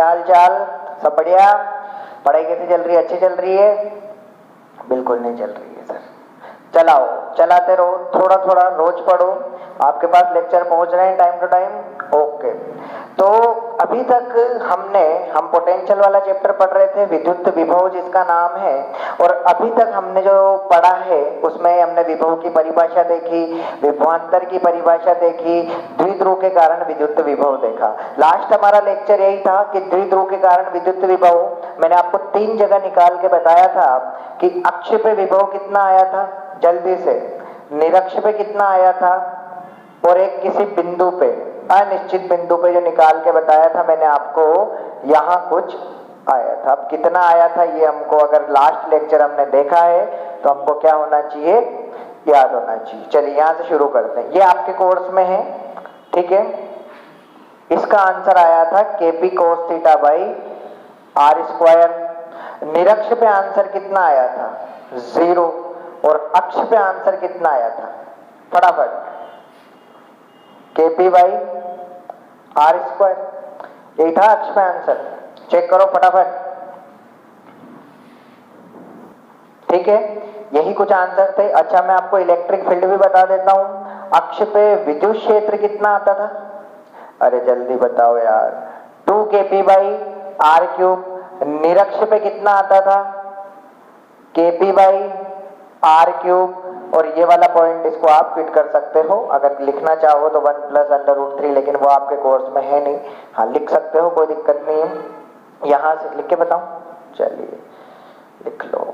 क्या हाल चाल? सब बढ़िया? पढ़ाई कैसी चल रही है? अच्छी चल रही है? बिल्कुल नहीं चल रही है सर। चलाओ, चलाते रहो, थोड़ा थोड़ा रोज पढ़ो। आपके पास लेक्चर पहुंच रहे हैं टाइम टू टाइम? ओके। तो अभी तक हम पोटेंशियल वाला चैप्टर पढ़ रहे थे, विद्युत विभव जिसका नाम है। और अभी तक हमने जो पढ़ा है उसमें हमने विभव की परिभाषा देखी, विभवांतर की परिभाषा देखी, द्विध्रुव के कारण विद्युत विभव देखा। लास्ट हमारा लेक्चर यही था कि द्विध्रुव के कारण विद्युत विभव मैंने आपको 3 जगह निकाल के बताया था कि अक्ष पे विभव कितना आया था, जल्दी से, निरक्ष पे कितना आया था, और एक किसी बिंदु पे, अनिश्चित बिंदु पे जो निकाल के बताया था मैंने आपको, यहां कुछ आया था। अब कितना आया था ये हमको, अगर लास्ट लेक्चर हमने देखा है तो हमको क्या होना चाहिए, याद होना चाहिए। चलिए यहां से शुरू करते हैं। ये आपके कोर्स में है, ठीक है। इसका आंसर आया था KP cos theta by R square. निरक्ष पे आंसर कितना आया था, 0। और अक्ष पे आंसर कितना आया था, फटाफट, केपी बाई आर स्क्वायर। यही था अक्ष पे आंसर, चेक करो फटाफट, ठीक है। यही कुछ आंसर थे। अच्छा मैं आपको इलेक्ट्रिक फील्ड भी बता देता हूं। अक्ष पे विद्युत क्षेत्र कितना आता था, अरे जल्दी बताओ यार, 2 केपी बाई आर क्यूब। निरक्ष पे कितना आता था, केपी बाई आर क्यूब। और ये वाला पॉइंट इसको आप फिट कर सकते हो, अगर लिखना चाहो तो 1 प्लस अंडर रूट 3, लेकिन वो आपके कोर्स में है नहीं। हाँ लिख सकते हो, कोई दिक्कत नहीं है। यहां से लिख के बताऊं, चलिए लिख लो।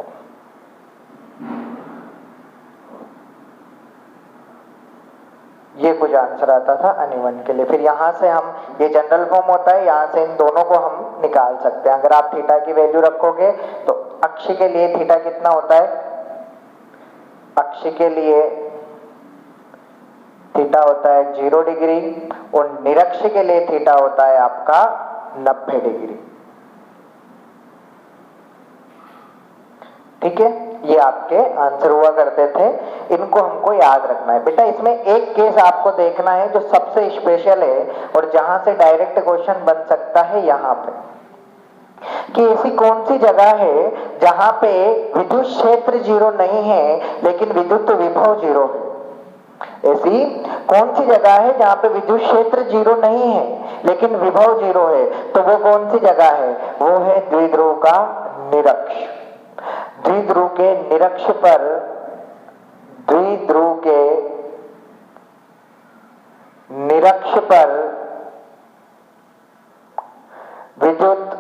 ये कुछ आंसर आता था अनिवन के लिए। फिर यहां से हम, ये जनरल फॉर्म होता है, यहां से इन दोनों को हम निकाल सकते हैं। अगर आप थीटा की वैल्यू रखोगे तो अक्ष के लिए थीटा कितना होता है, अक्ष के लिए थीटा होता है 0 डिग्री, और निरक्ष के लिए थीटा होता है आपका 90 डिग्री, ठीक है। ये आपके आंसर हुआ करते थे, इनको हमको याद रखना है बेटा। इसमें एक केस आपको देखना है जो सबसे स्पेशल है और जहां से डायरेक्ट क्वेश्चन बन सकता है, यहां पे, कि ऐसी कौन सी जगह है जहां पे विद्युत क्षेत्र 0 नहीं है लेकिन विद्युत विभव 0 है। ऐसी कौन सी जगह है जहां पे विद्युत क्षेत्र 0 नहीं है लेकिन विभव 0 है, तो वो कौन सी जगह है, वो है द्विध्रुव का निरक्ष। द्विध्रुव के निरक्ष पर, द्विध्रुव के निरक्ष पर विद्युत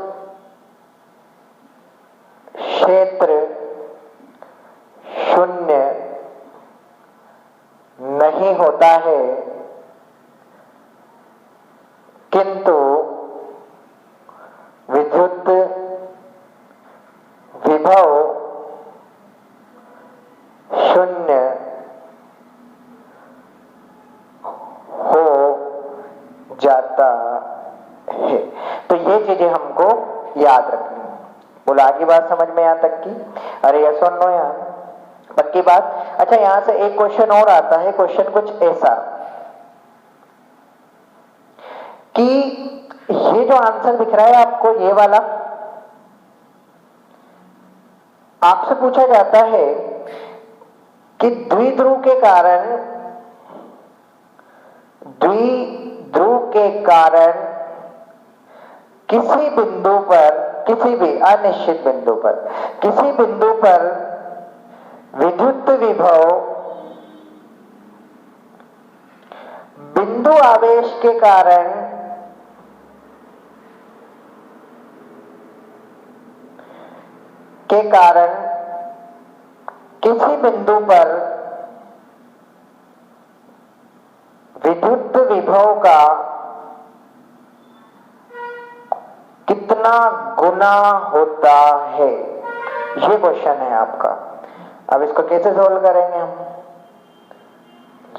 क्षेत्र 0 नहीं होता है, किंतु विद्युत विभव 0 हो जाता है। तो ये चीजें हमको याद रखनी है। बोला आगे बात समझ में यहां तक की? अरे यस और नो यार, पक्की बात। अच्छा यहां से एक क्वेश्चन और आता है। क्वेश्चन कुछ ऐसा कि ये जो आंसर दिख रहा है आपको, ये वाला, आपसे पूछा जाता है कि द्विध्रुव के कारण, द्विध्रुव के कारण किसी बिंदु पर, किसी भी अनिश्चित बिंदु पर, किसी बिंदु पर विद्युत विभव बिंदु आवेश के कारण किसी बिंदु पर विद्युत विभव का कितना गुना होता है, ये क्वेश्चन है आपका। अब इसको कैसे सोल्व करेंगे हम?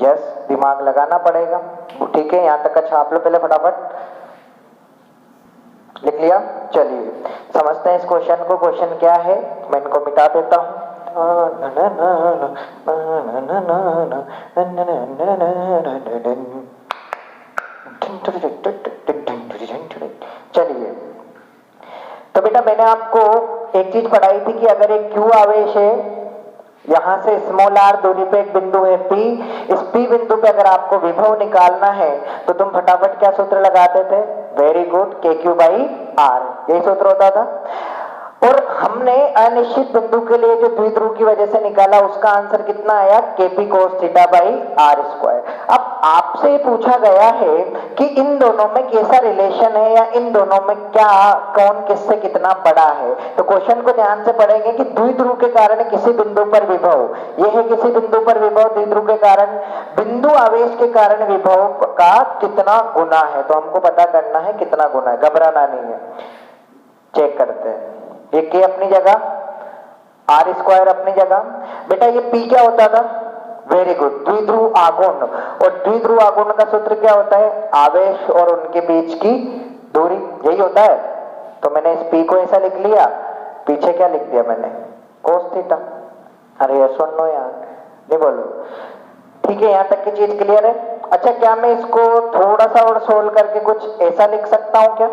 यस, दिमाग लगाना पड़ेगा, ठीक है। यहां तक का छाप लो पहले फटाफट, लिख लिया? चलिए समझते हैं इस क्वेश्चन को। क्वेश्चन क्या है, मैं इनको मिटा देता हूं। चलिए आपको एक चीज पढ़ाई थी कि अगर एक Q आवेश है, यहां से स्मॉल r दूरी पे एक बिंदु है P, इस P बिंदु पे अगर आपको विभव निकालना है तो तुम फटाफट क्या सूत्र लगाते थे? Very good, KQ by R, यही सूत्र होता था। और हमने अनिश्चित बिंदु के लिए जो द्विध्रुव की वजह से निकाला उसका आंसर कितना आया? KP cos theta by R square. अब आपसे पूछा गया है कि इन दोनों में कैसा रिलेशन है या इन दोनों में क्या, कौन किससे कितना बड़ा है। तो क्वेश्चन को ध्यान से पढ़ेंगे कि द्विध्रुव के कारण किसी बिंदु पर विभव, यह है किसी बिंदु पर विभव द्विध्रुव के कारण, बिंदु आवेश के कारण विभव का कितना गुना है। तो हमको पता करना है कितना गुना है, घबराना नहीं है। चेक करते हैं, ये K अपनी जगह, R स्क्वायर अपनी जगह। बेटा ये P क्या होता था? वेरी गुड, द्विध्रुव आघूर्ण। और द्विध्रुव आघूर्ण का सूत्र क्या होता है? आवेश और उनके बीच की दूरी, यही होता है। तो मैंने इस P को ऐसा लिख लिया, पीछे क्या लिख दिया मैंने? cos theta. अरे यस और नो यार, नहीं बोलो। ठीक है, यहां तक की चीज क्लियर है। अच्छा, क्या मैं इसको थोड़ा सा और सोल्व करके कुछ ऐसा लिख सकता हूं क्या?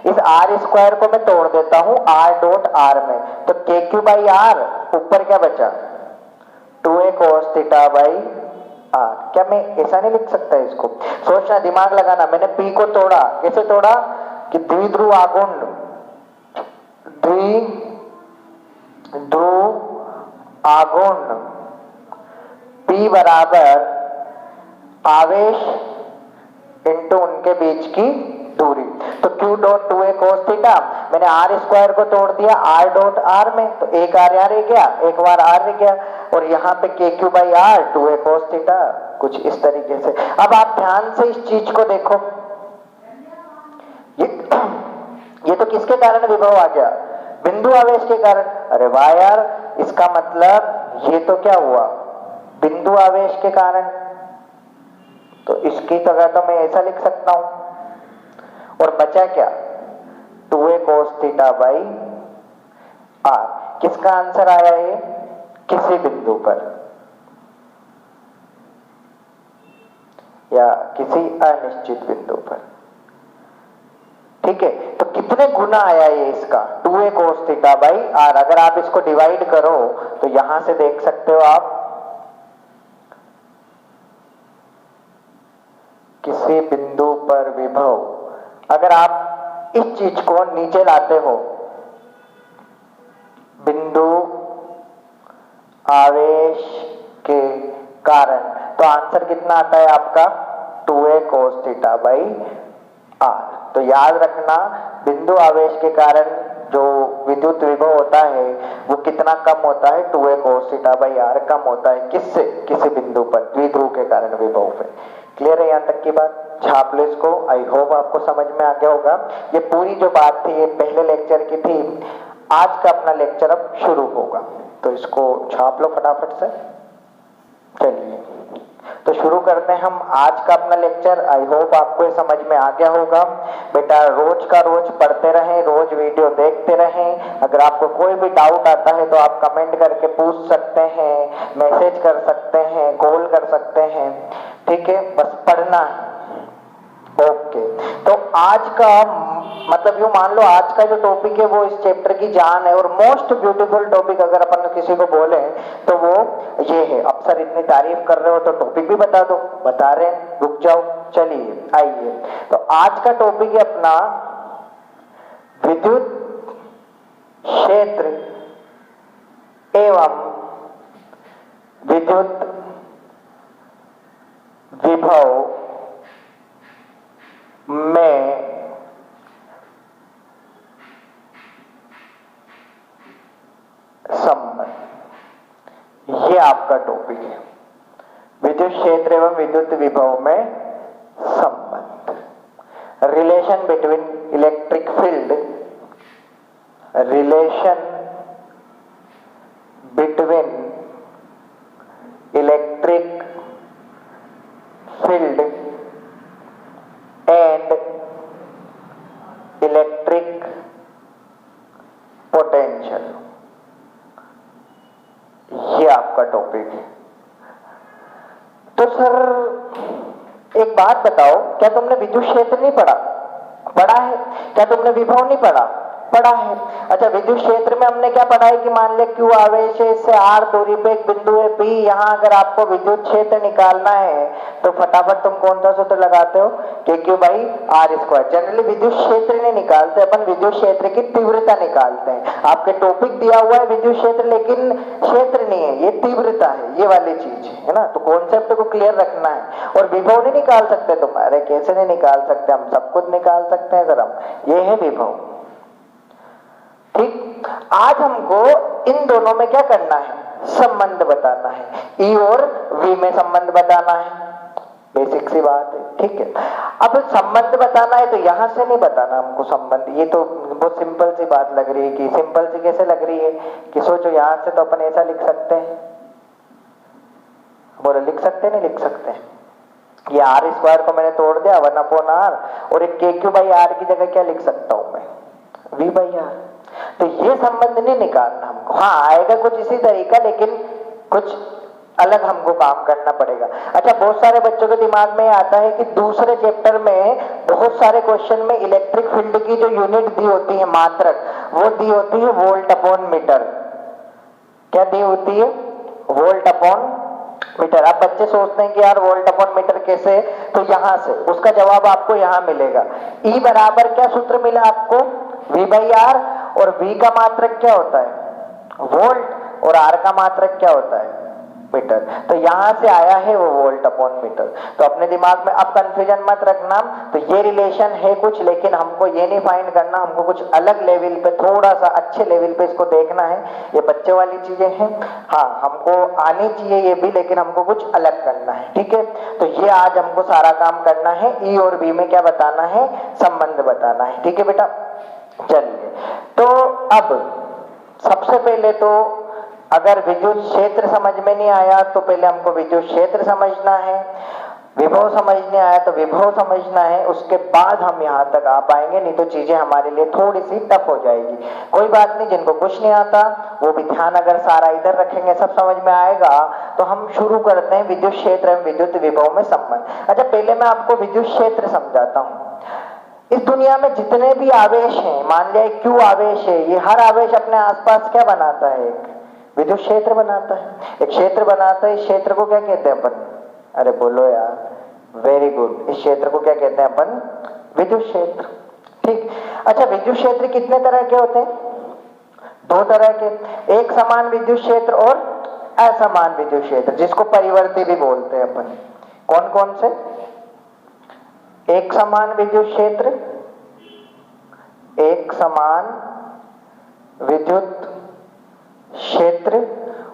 इस R स्क्वायर को मैं तोड़ देता हूं R डॉट R में, तो KQ बाई R, ऊपर क्या बचा? 2a cos theta by R। क्या मैं ऐसा नहीं लिख सकता इसको? सोचना, दिमाग लगाना। मैंने P को तोड़ा, कैसे तोड़ा? कि द्विध्रुव आघूर्ण, द्विध्रुव आघूर्ण P बराबर आवेश इंटू उनके बीच की दूरी। तो Q dot 2a cos theta, मैंने R स्क्वायर को तोड़ दिया R डॉट R में, तो एक R यहाँ रह गया, एक बार R रह गया, और यहाँ पे KQ by R 2a cos theta, कुछ इस तरीके से। अब आप ध्यान से इस चीज को देखो, ये तो किसके कारण विभव आ गया? बिंदु आवेश के कारण। अरे वाह यार, इसका मतलब ये तो क्या हुआ? बिंदु आवेश के कारण। तो इसकी जगह तो मैं ऐसा लिख सकता हूं, और बचा क्या? 2a cos theta by R। किसका आंसर आया ये? किसी बिंदु पर या किसी अनिश्चित बिंदु पर। ठीक है, तो कितने गुना आया ये इसका? 2a cos theta by R। अगर आप इसको डिवाइड करो तो यहां से देख सकते हो आप, किसी बिंदु पर विभव, अगर आप इस चीज को नीचे लाते हो, बिंदु आवेश के कारण, तो आंसर कितना आता है आपका? 2a cos theta by R। तो याद रखना, बिंदु आवेश के कारण जो विद्युत विभव होता है वो कितना कम होता है? 2a cos theta by R कम होता है। किससे? किसी बिंदु पर, द्विध्रुव के कारण विभव पे। क्लियर है यहां तक की बात? छाप लो इसको। आई होप आपको समझ में आ गया होगा। ये पूरी जो बात थी ये पहले लेक्चर की थी, आज का अपना लेक्चर अब शुरू होगा, तो इसको छाप लो फटाफट से। चलिए, तो शुरू करते हैं हम आज का अपना लेक्चर। आई होप आपको ये समझ में आ गया होगा। बेटा रोज का रोज पढ़ते रहें, रोज वीडियो देखते रहें। अगर आपको कोई भी डाउट आता है तो आप कमेंट करके पूछ सकते हैं, मैसेज कर सकते हैं, कॉल कर सकते हैं। ठीक है, बस पढ़ना है। ओके, तो आज का मतलब यूं मान लो, आज का जो टॉपिक है वो इस चैप्टर की जान है, और मोस्ट ब्यूटीफुल टॉपिक अगर अपन किसी को बोले तो वो ये है। अब सर इतनी तारीफ कर रहे हो तो टॉपिक भी बता दो। बता रहे हैं, रुक जाओ। चलिए आइए, तो आज का टॉपिक है अपना विद्युत क्षेत्र एवं विद्युत विभव में संबंध। ये आपका टॉपिक है, विद्युत क्षेत्र एवं विद्युत विभव में संबंध। Relation between electric field, relation between electric field and electric potential, ये आपका टॉपिक है। तो सर एक बात बताओ, क्या तुमने विद्युत क्षेत्र नहीं पढ़ा? पढ़ा है। क्या तुमने विभव नहीं पढ़ा? पढ़ा है। अच्छा, विद्युत क्षेत्र में हमने क्या पढ़ा है कि मान लिया Q आवेश है, इससे R दूरी पे एक बिंदु है P। यहाँ अगर आपको विद्युत क्षेत्र निकालना है तो फटाफट तुम कौन सा सूत्र लगाते हो, KQ by R square. Generally विद्युत क्षेत्र नहीं निकालते अपन, विद्युत क्षेत्र की तीव्रता निकालते हैं। आपके टॉपिक दिया हुआ है विद्युत क्षेत्र, लेकिन क्षेत्र नहीं है, ये तीव्रता है, ये वाली चीज है ना। तो कॉन्सेप्ट को क्लियर रखना है। और विभव नहीं निकाल सकते तुम, अरे कैसे नहीं निकाल सकते, हम सब कुछ निकाल सकते हैं सर हम, ये है विभव। ठीक, आज हमको इन दोनों में क्या करना है, संबंध बताना है। E और V में संबंध बताना है, बेसिक सी बात है। ठीक है, अब संबंध बताना है तो यहां से नहीं बताना हमको संबंध, ये तो बहुत सिंपल सी बात लग रही है। कि सिंपल सी कैसे लग रही है कि सोचो यहां से तो अपन ऐसा लिख सकते हैं, बोलो लिख सकते नहीं लिख सकते हैं। ये R स्क्वायर को मैंने तोड़ दिया 1/R, और एक KQ बाई R की जगह क्या लिख सकता हूं मैं, V बाई R। तो ये संबंध नहीं निकालना हमको। हाँ आएगा कुछ इसी तरीका, लेकिन कुछ अलग हमको काम करना पड़ेगा। अच्छा, बहुत सारे बच्चों के दिमाग में आता है कि दूसरे चैप्टर में बहुत सारे क्वेश्चन में इलेक्ट्रिक फील्ड की जो यूनिट दी होती है, मात्रक, वो दी होती है वोल्ट अपॉन मीटर। क्या दी होती है, वोल्ट अपॉन मीटर। अब बच्चे सोचते हैं कि यार वोल्ट अपॉन मीटर कैसे, तो यहां से उसका जवाब आपको यहां मिलेगा। E बराबर क्या सूत्र मिला आपको, V बाई R, और V का मात्रक क्या होता है, वोल्ट, और R का मात्रक क्या होता है, मीटर। तो यहां से आया है वो वोल्ट अपॉन मीटर। तो अपने दिमाग में अब कंफ्यूजन मत रखना। तो ये रिलेशन है कुछ, लेकिन हमको ये नहीं फाइंड करना, हमको कुछ अलग लेवल पे, थोड़ा सा अच्छे लेवल पे इसको देखना है। ये बच्चे वाली चीजें हैं, हाँ हमको आनी चाहिए ये भी, लेकिन हमको कुछ अलग करना है। ठीक है, तो ये आज हमको सारा काम करना है। E और B में क्या बताना है, संबंध बताना है। ठीक है बेटा, चलिए। तो अब सबसे पहले तो अगर विद्युत क्षेत्र समझ में नहीं आया तो पहले हमको विद्युत क्षेत्र समझना है, विभव समझने आया तो विभव समझना है, उसके बाद हम यहाँ तक आ पाएंगे। नहीं तो चीजें हमारे लिए थोड़ी सी टफ हो जाएगी। कोई बात नहीं, जिनको कुछ नहीं आता वो भी ध्यान अगर सारा इधर रखेंगे, सब समझ में आएगा। तो हम शुरू करते हैं विद्युत क्षेत्र एवं विद्युत विभव में संबंध। अच्छा, पहले मैं आपको विद्युत क्षेत्र समझाता हूँ। इस दुनिया में जितने भी आवेश हैं, मान लिया Q आवेश है, ये हर आवेश अपने आसपास क्या बनाता है, एक विद्युत क्षेत्र बनाता है, एक क्षेत्र बनाता है। इस क्षेत्र को क्या कहते हैं अपन, अरे बोलो यार, वेरी गुड, इस क्षेत्र को क्या कहते हैं अपन, विद्युत क्षेत्र। ठीक, अच्छा विद्युत क्षेत्र कितने तरह के होते हैं, दो तरह के, एक समान विद्युत क्षेत्र और असमान विद्युत क्षेत्र, जिसको परिवर्ती भी बोलते हैं अपन। कौन कौन से, एक समान विद्युत क्षेत्र, एक समान विद्युत क्षेत्र,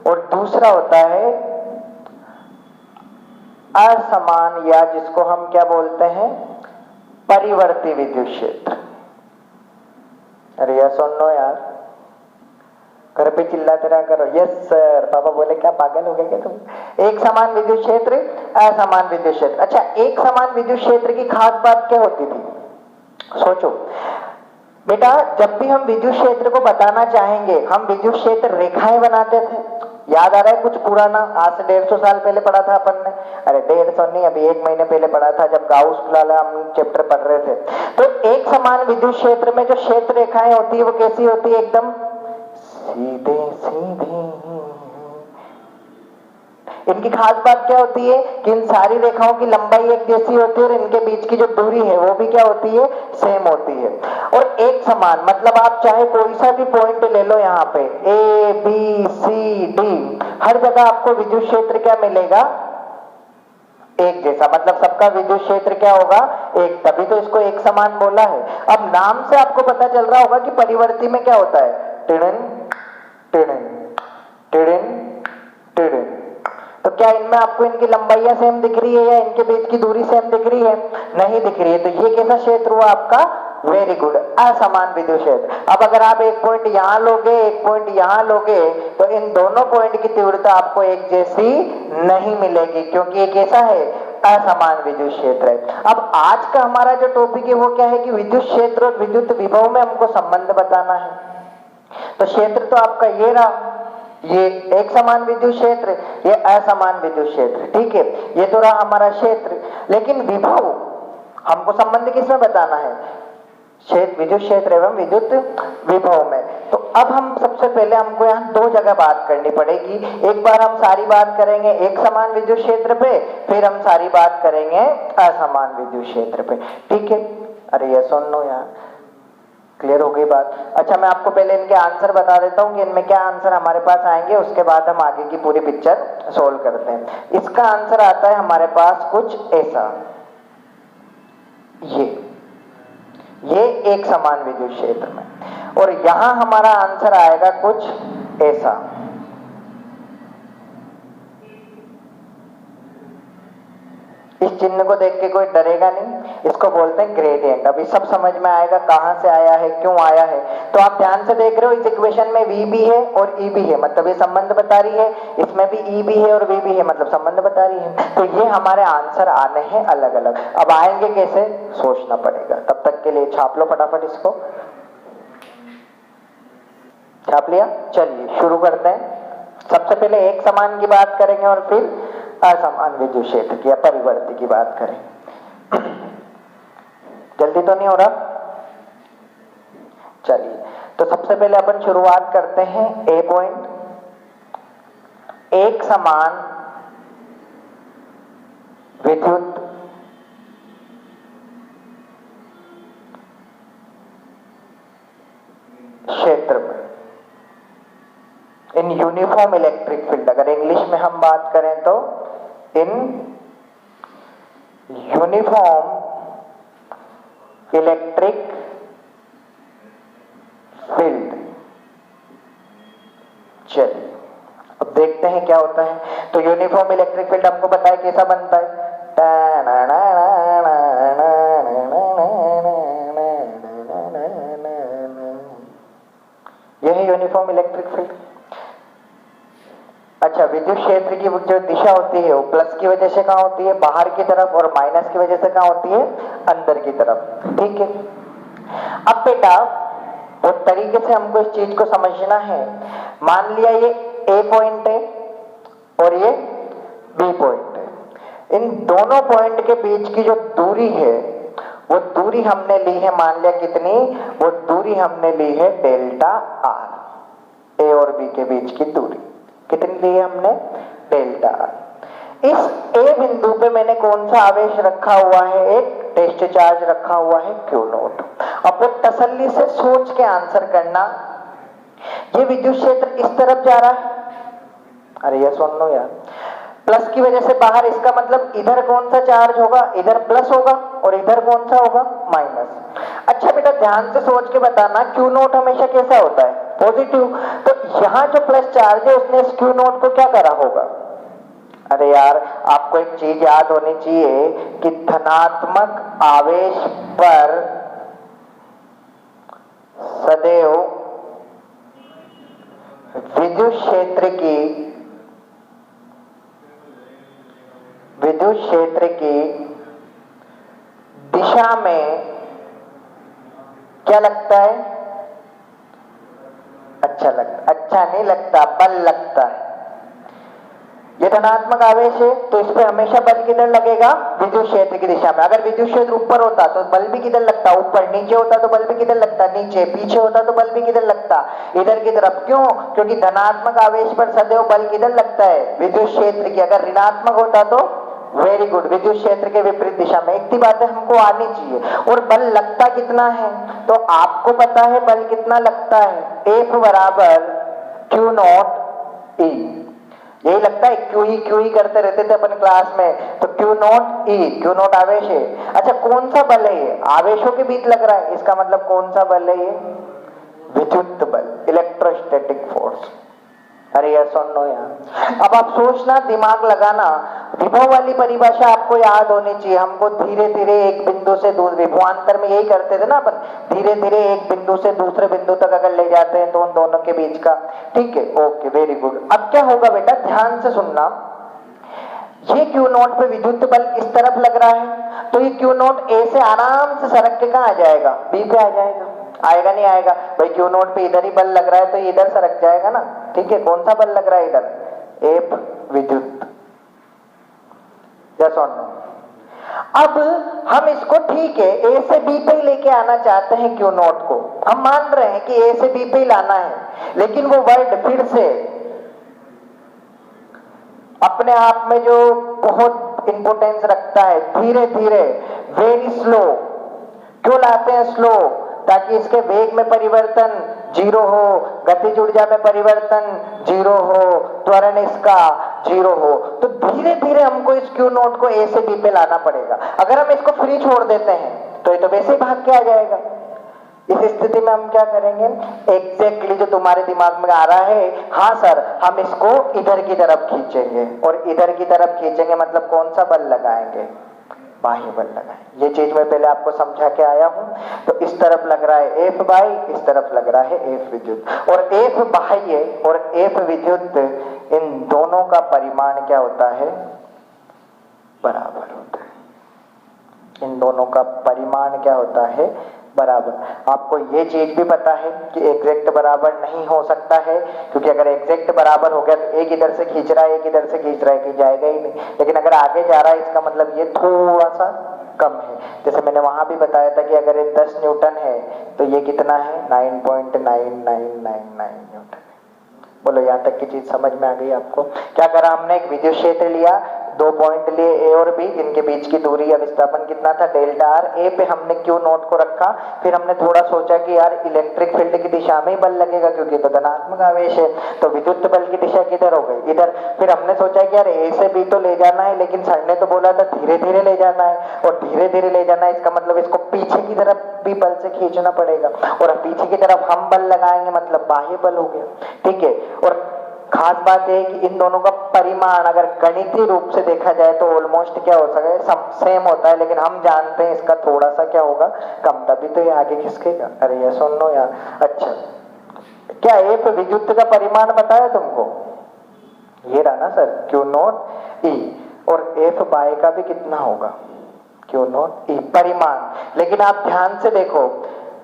और दूसरा होता है असमान, या जिसको हम क्या बोलते हैं, परिवर्ती विद्युत क्षेत्र। अरे यार सुन लो यार, घर पे चिल्लाते रहा करो। यस सर, पापा बोले क्या पागल हो गए क्या तुम। एक समान विद्युत क्षेत्र, असमान विद्युत क्षेत्र। अच्छा, एक समान विद्युत क्षेत्र की खास बात क्या होती थी, सोचो बेटा। जब भी हम विद्युत क्षेत्र को बताना चाहेंगे, हम विद्युत क्षेत्र रेखाएं बनाते थे। याद आ रहा है कुछ पुराना, आज से 150 साल पहले पढ़ा था अपन ने, अरे 150 नहीं, अभी 1 महीने पहले पढ़ा था, जब गाउस वाला हम चैप्टर पढ़ रहे थे। तो एक समान विद्युत क्षेत्र में जो क्षेत्र रेखाएं होती है वो कैसी होती है, एकदम सीधे सीधे। इनकी खास बात क्या होती है कि इन सारी रेखाओं की लंबाई एक जैसी होती है, और इनके बीच की जो दूरी है वो भी क्या होती है, सेम होती है। और एक समान मतलब आप चाहे कोई सा भी पॉइंट ले लो, यहाँ पे A B C D, हर जगह आपको विद्युत क्षेत्र क्या मिलेगा, एक जैसा। मतलब सबका विद्युत क्षेत्र क्या होगा, एक, तभी तो इसको एक समान बोला है। अब नाम से आपको पता चल रहा होगा कि परिवर्ती में क्या होता है, टिड़न टिड़न टिड़न टिड़न। तो क्या इनमें आपको इनकी लंबाइयां सेम दिख रही है, या इनके बीच की दूरी सेम दिख रही है, नहीं दिख रही है। तो ये कैसा क्षेत्र हुआ आपका, वेरी गुड, असमान विद्युत क्षेत्र। अब अगर आप एक पॉइंट यहां लोगे, एक पॉइंट यहां लोगे, तो इन दोनों पॉइंट की तीव्रता आपको एक जैसी नहीं मिलेगी, क्योंकि ये कैसा है, असमान विद्युत क्षेत्र है। अब आज का हमारा जो टॉपिक है वो क्या है कि विद्युत क्षेत्र और विद्युत विभव में हमको संबंध बताना है। तो क्षेत्र तो आपका ये रहा, ये एक समान विद्युत क्षेत्र, ये असमान विद्युत क्षेत्र। ठीक है, ये तो रहा हमारा क्षेत्र। लेकिन विभव हमको संबंध किसमें बताना है, क्षेत्र, विद्युत क्षेत्र एवं विद्युत विभव में। तो अब हम सबसे पहले हमको यहाँ दो जगह बात करनी पड़ेगी। एक बार हम सारी बात करेंगे एक समान विद्युत क्षेत्र पे, फिर हम सारी बात करेंगे असमान विद्युत क्षेत्र पे, ठीक है। अरे यस और नो यार, क्लियर हो गई बात। अच्छा मैं आपको पहले इनके आंसर बता देता हूँ कि इनमें क्या आंसर हमारे पास आएंगे, उसके बाद हम आगे की पूरी पिक्चर सोल्व करते हैं। इसका आंसर आता है हमारे पास कुछ ऐसा, ये एक समान विद्युत क्षेत्र में, और यहां हमारा आंसर आएगा कुछ ऐसा। इस चिन्ह को देख के कोई डरेगा नहीं, इसको बोलते हैं ग्रेडियंट। अभी सब समझ में आएगा कहां से आया है, क्यों आया है। तो आप ध्यान से देख रहे हो, इस इक्वेशन में V भी है और E भी है, मतलब ये संबंध बता रही है। इसमें भी E भी है और V भी है, मतलब संबंध बता रही है। तो ये हमारे आंसर आने हैं अलग अलग। अब आएंगे कैसे, सोचना पड़ेगा। तब तक के लिए छाप लो फटाफट इसको, छाप लिया। चलिए शुरू करते हैं। सबसे पहले एक समान की बात करेंगे और फिर असमान विद्युत क्षेत्र की या परिवर्ती की बात करें। जल्दी तो नहीं हो रहा, चलिए। तो सबसे पहले अपन शुरुआत करते हैं ए पॉइंट। एक समान विद्युत क्षेत्र में इन यूनिफॉर्म इलेक्ट्रिक फील्ड, अगर इंग्लिश में हम बात करें तो इन यूनिफॉर्म इलेक्ट्रिक फील्ड। चलिए अब देखते हैं क्या होता है। तो यूनिफॉर्म इलेक्ट्रिक फील्ड हमको पता है कैसा बनता है, यह है यूनिफॉर्म इलेक्ट्रिक फील्ड। अच्छा, विद्युत क्षेत्र की जो दिशा होती है वो प्लस की वजह से कहां होती है, बाहर की तरफ, और माइनस की वजह से कहां होती है, अंदर की तरफ, ठीक है। अब बेटा उस तरीके से हमको इस चीज को समझना है। मान लिया ये ए पॉइंट है और ये बी पॉइंट है। इन दोनों पॉइंट के बीच की जो दूरी है वो दूरी हमने ली है, मान लिया कितनी, वो दूरी हमने ली है डेल्टा आर। ए और बी के बीच की दूरी कितनी ली है हमने, डेल्टा आर। इस ए बिंदु पे मैंने कौन सा आवेश रखा हुआ है, एक टेस्ट चार्ज रखा हुआ है क्यू नोट। अब वो तसल्ली से सोच के आंसर करना, ये विद्युत क्षेत्र इस तरफ जा रहा है, अरे ये सुन लो यार, प्लस की वजह से बाहर, इसका मतलब इधर कौन सा चार्ज होगा, इधर प्लस होगा, और इधर कौन सा होगा, माइनस। अच्छा बेटा ध्यान से सोच के बताना, क्यू नोट हमेशा कैसा होता है, पॉजिटिव। तो यहाँ जो प्लस चार्ज है उसने इस क्यू नोट को क्या करा होगा। अरे यार आपको एक चीज याद होनी चाहिए कि धनात्मक आवेश पर सदैव विद्युत क्षेत्र की दिशा में क्या लगता है, अच्छा नहीं लगता, बल लगता है। ये धनात्मक आवेश है तो इस पे हमेशा बल किधर लगेगा, विद्युत क्षेत्र की दिशा में। अगर विद्युत क्षेत्र ऊपर होता तो बल भी किधर लगता, ऊपर। नीचे होता तो बल भी किधर लगता, नीचे। पीछे होता तो बल भी किधर लगता, इधर की तरफ। क्यों, क्योंकि धनात्मक आवेश पर सदैव बल किधर लगता है, विद्युत क्षेत्र की। अगर ऋणात्मक होता तो वेरी गुड, विद्युत क्षेत्र के विपरीत दिशा में। इतनी बातें हमको आनी चाहिए। और बल लगता कितना है, तो आपको पता है बल कितना लगता है, F बराबर क्यू नॉट ई। यही लगता है, क्यू ही करते रहते थे अपन क्लास में, तो Q naught E, Q not आवेश है। अच्छा कौन सा बल है ये, आवेशों के बीच लग रहा है, इसका मतलब कौन सा बल है ये, विद्युत बल, इलेक्ट्रोस्टैटिक फोर्स। अरे यार सुन लो यार, अब आप सोचना, दिमाग लगाना। विभव वाली परिभाषा आपको याद होनी चाहिए। हमको धीरे धीरे एक बिंदु से दूसरे, विभवांतर में यही करते थे ना अपन, धीरे धीरे एक बिंदु से दूसरे बिंदु तक अगर ले जाते हैं तो उन दोनों के बीच का, ठीक है, ओके वेरी गुड। अब क्या होगा बेटा, ध्यान से सुनना, ये क्यू नोट पे विद्युत बल इस तरफ लग रहा है, तो ये क्यू नोट ए से आराम से सरक के कहां आ जाएगा, बी पे आ जाएगा। आएगा नहीं आएगा भाई, क्यू नोट पे इधर ही बल लग रहा है तो इधर सरक जाएगा ना, ठीक है। कौन सा बल लग रहा है इधर, एफ विद्युत, यस और नो। अब हम इसको ठीक है ए से बी पे ही लेके आना चाहते हैं क्यू नॉट को, हम मान रहे हैं कि ए से बी पे ही लाना है, लेकिन वो वर्ड फिर से अपने आप में जो बहुत इंपोर्टेंस रखता है, धीरे धीरे, वेरी स्लो। क्यों लाते हैं स्लो? ताकि इसके वेग में परिवर्तन जीरो हो, गतिज ऊर्जा में परिवर्तन जीरो हो, त्वरण इसका जीरो हो। तो धीरे धीरे हमको इस क्यू नोट को ए से बी पे लाना पड़ेगा। अगर हम इसको फ्री छोड़ देते हैं तो ये तो वैसे ही भाग के आ जाएगा। इस स्थिति में हम क्या करेंगे? एग्जैक्टली जो तुम्हारे दिमाग में आ रहा है, हाँ सर, हम इसको इधर की तरफ खींचेंगे, और इधर की तरफ खींचेंगे मतलब कौन सा बल लगाएंगे? बाह्य बल लगाएंगे। ये चीज मैं पहले आपको समझा के आया हूं। तो इस तरफ लग रहा है एफ बाई, इस तरफ लग रहा है एफ विद्युत, और एफ बाह्य और एफ विद्युत, इन दोनों का परिमाण क्या होता है? बराबर होता है। इन दोनों का परिमाण क्या होता है? बराबर। आपको ये चीज भी पता है कि एग्जैक्ट बराबर नहीं हो सकता है, क्योंकि अगर एग्जैक्ट बराबर हो गया तो एक इधर से खींच रहा है, एक इधर से खींच रहा है, कि जाएगा ही नहीं। लेकिन अगर आगे जा रहा है इसका मतलब ये थोड़ा सा कम है। जैसे मैंने वहां भी बताया था कि अगर ये 10 न्यूटन है तो ये कितना है? 9.9999 न्यूटन। बोलो यहाँ तक की चीज समझ में आ गई आपको? क्या करा हमने? एक विद्युत क्षेत्र लिया, 2 पॉइंट लिए ए और बी, जिनके बीच की दूरी या विस्थापन कितना था? Delta R. ए पे हमने क्यू नोट को रखा, फिर हमने थोड़ा सोचा कि यार इलेक्ट्रिक फील्ड की दिशा में ही बल लगेगा क्योंकि तो धनात्मक आवेश है, तो विद्युत बल की दिशा किधर हो गई? इधर। फिर हमने सोचा कि यार ए से बी तो ले जाना है, लेकिन सर ने तो बोला था धीरे धीरे ले जाना है, और धीरे धीरे ले जाना है इसका मतलब इसको पीछे की तरफ भी बल से खींचना पड़ेगा, और पीछे की तरफ हम बल लगाएंगे मतलब बाह्य बल हो गया। ठीक है। और खास बात है कि इन दोनों का परिमाण अगर गणितीय रूप से देखा जाए तो ऑलमोस्ट क्या हो सकता है? सेम होता है, लेकिन हम जानते हैं इसका थोड़ा सा क्या होगा? कम। तभी तो ये आगे खिसकेगा। अरे ये सुन लो यार। अच्छा, क्या एफ विद्युत का परिमाण बताया तुमको? ये रहा ना सर, क्यू नॉट ई, और एफ बाय का भी कितना होगा? क्यू नॉट ई परिमाण। लेकिन आप ध्यान से देखो,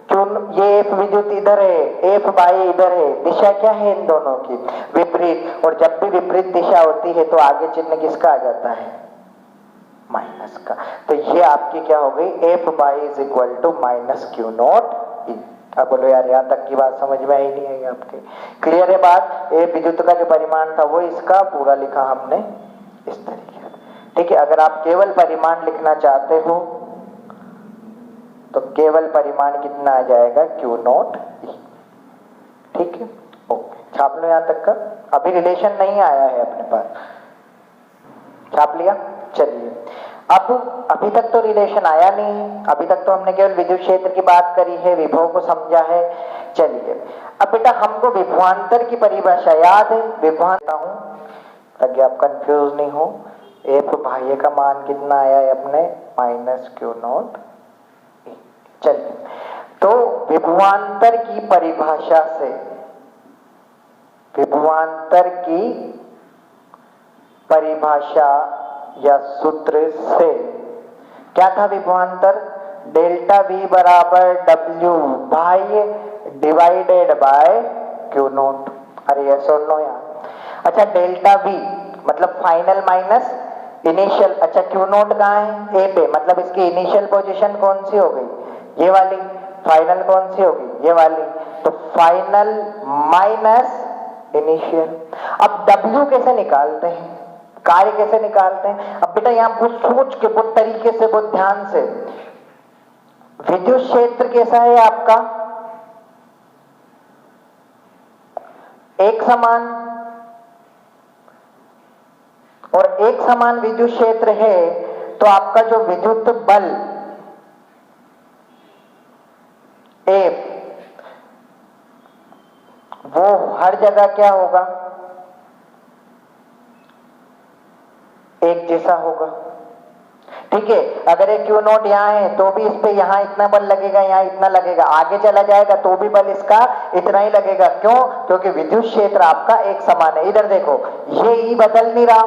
क्यों ये एफ विद्युत इधर है, एफ बाह्य इधर है, दिशा क्या है इन दोनों की? विपरीत। और जब भी विपरीत दिशा होती है तो आगे चिन्ह किसका आ जाता है? माइनस का। तो ये आपकी क्या हो गई? एफ बाह्य is equal to minus Q naught E. अब बोलो यार यहाँ तक की बात समझ में आई नहीं आई आपके? क्लियर है बात? ए विद्युत का जो परिमाण था वो इसका पूरा लिखा हमने इस तरीके से। ठीक है। अगर आप केवल परिमाण लिखना चाहते हो तो केवल परिमाण कितना आ जाएगा? क्यू नॉट ई। ठीक है, ओके, छाप लो यहां तक का। अभी रिलेशन नहीं आया है अपने पास, छाप लिया? चलिए, अब अभी तक तो रिलेशन आया नहीं है, अभी तक तो हमने केवल विद्युत क्षेत्र की बात करी है, विभव को समझा है। चलिए, अब बेटा हमको विभवांतर की परिभाषा याद है? विभवांतर हूं ताकि आप कंफ्यूज नहीं हो। एफ बाह्य का मान कितना आया है अपने? Minus Q not. चलिए, तो विभवांतर की परिभाषा से, विभवांतर की परिभाषा या सूत्र से क्या था विभवांतर? डेल्टा V बराबर W बाह्य डिवाइडेड बाय क्यू नॉट। अरे ये सुन लो यार। अच्छा, डेल्टा V मतलब फाइनल माइनस इनिशियल। अच्छा, क्यू नॉट कहाँ है? ए पे, मतलब इसकी इनिशियल पोजीशन कौन सी हो गई? ये वाली। फाइनल कौन सी होगी? ये वाली। तो फाइनल माइनस इनिशियल। अब W कैसे निकालते हैं? कार्य कैसे निकालते हैं? अब बेटा यहां बहुत सोच के, बहुत तरीके से, बहुत ध्यान से। विद्युत क्षेत्र कैसा है आपका? एक समान, और एक समान विद्युत क्षेत्र है तो आपका जो विद्युत बल F, वो हर जगह क्या होगा? एक जैसा होगा। ठीक है। अगर एक क्यू नॉट यहाँ है तो भी इस पे यहाँ इतना बल लगेगा, यहाँ इतना लगेगा, आगे चला जाएगा तो भी बल इसका इतना ही लगेगा। क्यों? क्योंकि विद्युत क्षेत्र आपका एक समान है। इधर देखो, ये ई बदल नहीं रहा,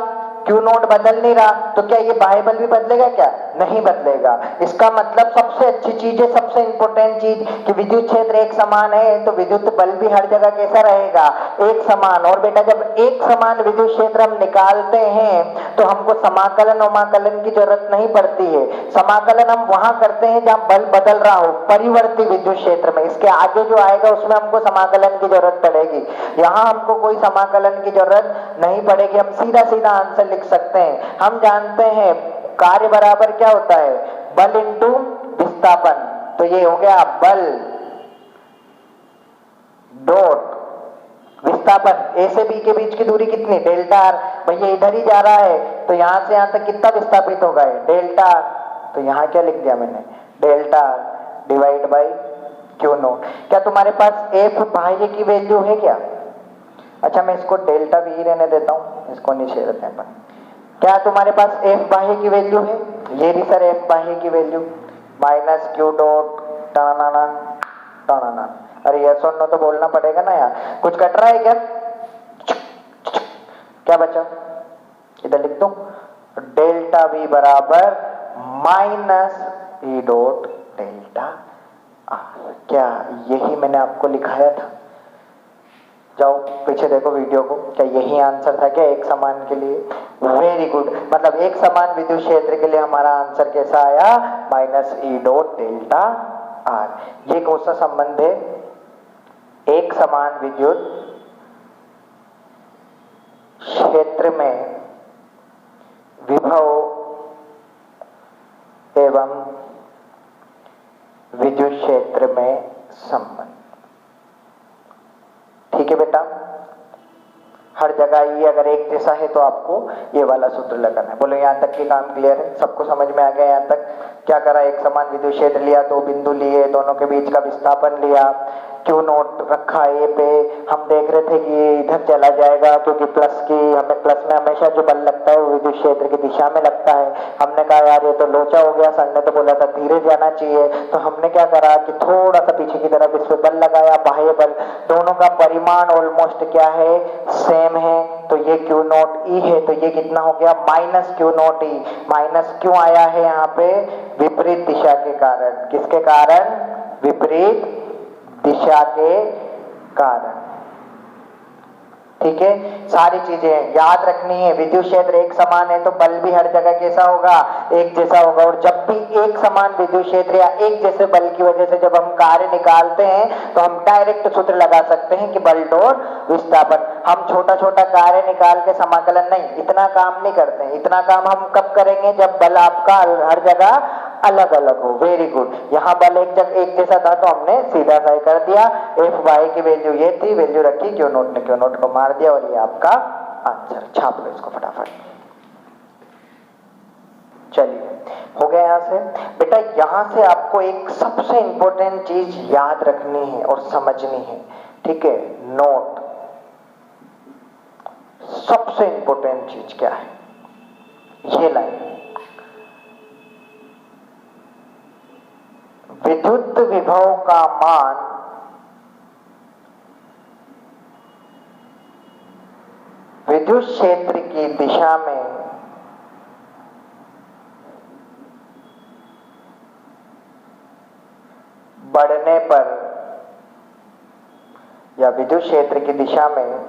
क्यू नॉट बदल नहीं रहा, तो क्या ये बाह्य बल भी बदलेगा क्या? नहीं बदलेगा। इसका मतलब सबसे अच्छी चीज है, सबसे इंपॉर्टेंट चीज कि विद्युत क्षेत्र एक समान है तो विद्युत बल भी हर जगह कैसा रहेगा, एक समान। और बेटा जब एक समान विद्युत क्षेत्र हम निकालते हैं तो हमको समाकलन उमाकलन की जरूरत नहीं पड़ती है। समाकलन हम वहां करते हैं जहां बल बदल रहा हो, परिवर्ती विद्युत क्षेत्र में। इसके आगे जो आएगा उसमें हमको समाकलन की जरूरत पड़ेगी, यहाँ हमको कोई समाकलन की जरूरत नहीं पड़ेगी। हम सीधा सीधा आंसर लिख सकते हैं। हम जानते हैं कार्य बराबर क्या होता है, बल इंटू विस्थापन। तो ये हो गया बल डॉट विस्थापन। ए से बी के बीच की दूरी कितनी, डेल्टा आर। भैया इधर ही जा रहा है तो यहां से यहां तक कितना विस्थापित होगा, डेल्टा आर। तो यहां क्या लिख दिया मैंने, delta R divide by Q not. क्या तुम्हारे पास एफ बाह्य की वैल्यू है क्या? अच्छा मैं इसको डेल्टा भी रहने देता हूं, इसको नहीं छेड़ते हैं अपन। क्या तुम्हारे पास एफ बाह्य की वैल्यू है? ये भी सर एफ बाह्य की वैल्यू माइनस क्यू डॉट टाना टाना। अरे यस और नो तो बोलना पड़ेगा ना यार, कुछ कट रहा है क्या? क्या बचा, इधर लिख दो, डेल्टा वी बराबर minus E dot delta R. क्या यही मैंने आपको लिखाया था? जाओ पीछे देखो वीडियो को, क्या यही आंसर था क्या एक समान के लिए? Very good. मतलब एक समान विद्युत क्षेत्र के लिए हमारा आंसर कैसा आया, minus E dot delta R. ये कौन सा संबंध है, एक समान विद्युत क्षेत्र में विभव एवं विद्युत क्षेत्र में संबंध। ठीक है बेटा, हर जगह ये अगर एक जैसा है तो आपको ये वाला सूत्र लगाना है। बोलो यहाँ तक की काम क्लियर है, सबको समझ में आ गया? यहाँ तक क्या करा, एक समान विद्युत क्षेत्र लिया, दो बिंदु लिए, दोनों के बीच का विस्थापन लिया, क्यू नोट रखा ए पे। हम देख रहे थे कि ये इधर चला जाएगा क्योंकि प्लस की हमें प्लस में हमेशा जो बल लगता है वो विद्युत क्षेत्र की दिशा में लगता है। हमने कहा यार ये तो लोचा हो गया, सर ने तो बोला था धीरे जाना चाहिए। तो हमने क्या करा कि थोड़ा सा पीछे की तरफ इस पे बल लगाया, बाह्य बल। दोनों का परिमाण ऑलमोस्ट क्या है, सेम है। तो ये क्यू नॉट ई है, तो ये कितना हो गया, माइनस क्यू नॉट ई। माइनस क्यों आया है यहाँ पे, विपरीत दिशा के कारण। किसके कारण, विपरीत दिशा के कारण। ठीक है, सारी चीजें याद रखनी है। विद्युत क्षेत्र एक समान है तो बल भी हर जगह कैसा होगा, एक जैसा होगा। और जब भी एक समान विद्युत क्षेत्र या एक जैसे बल की वजह से जब हम कार्य निकालते हैं तो हम डायरेक्ट सूत्र लगा सकते हैं कि बल डॉट विस्थापन। हम छोटा छोटा कार्य निकाल के समाकलन नहीं, इतना काम नहीं करते हैं। इतना काम हम कब करेंगे, जब बल आपका हर जगह अलग अलग हो। Very good. यहाँ बल एक जैसा था तो हमने सीधा सा कर दिया, एफ वाई की वैल्यू ये थी, वैल्यू रखी, क्यू नोट ने क्यू नोट को मार दिया और ये आपका आंसर। छाप लो इसको फटाफट। चलिए हो गया यहाँ से। बेटा यहाँ से आपको एक सबसे इंपॉर्टेंट चीज याद रखनी है और समझनी है। ठीक है, नोट, सबसे इंपॉर्टेंट चीज क्या है, ये लाइन, विद्युत विभव का मान विद्युत क्षेत्र की दिशा में बढ़ने पर या विद्युत क्षेत्र की दिशा में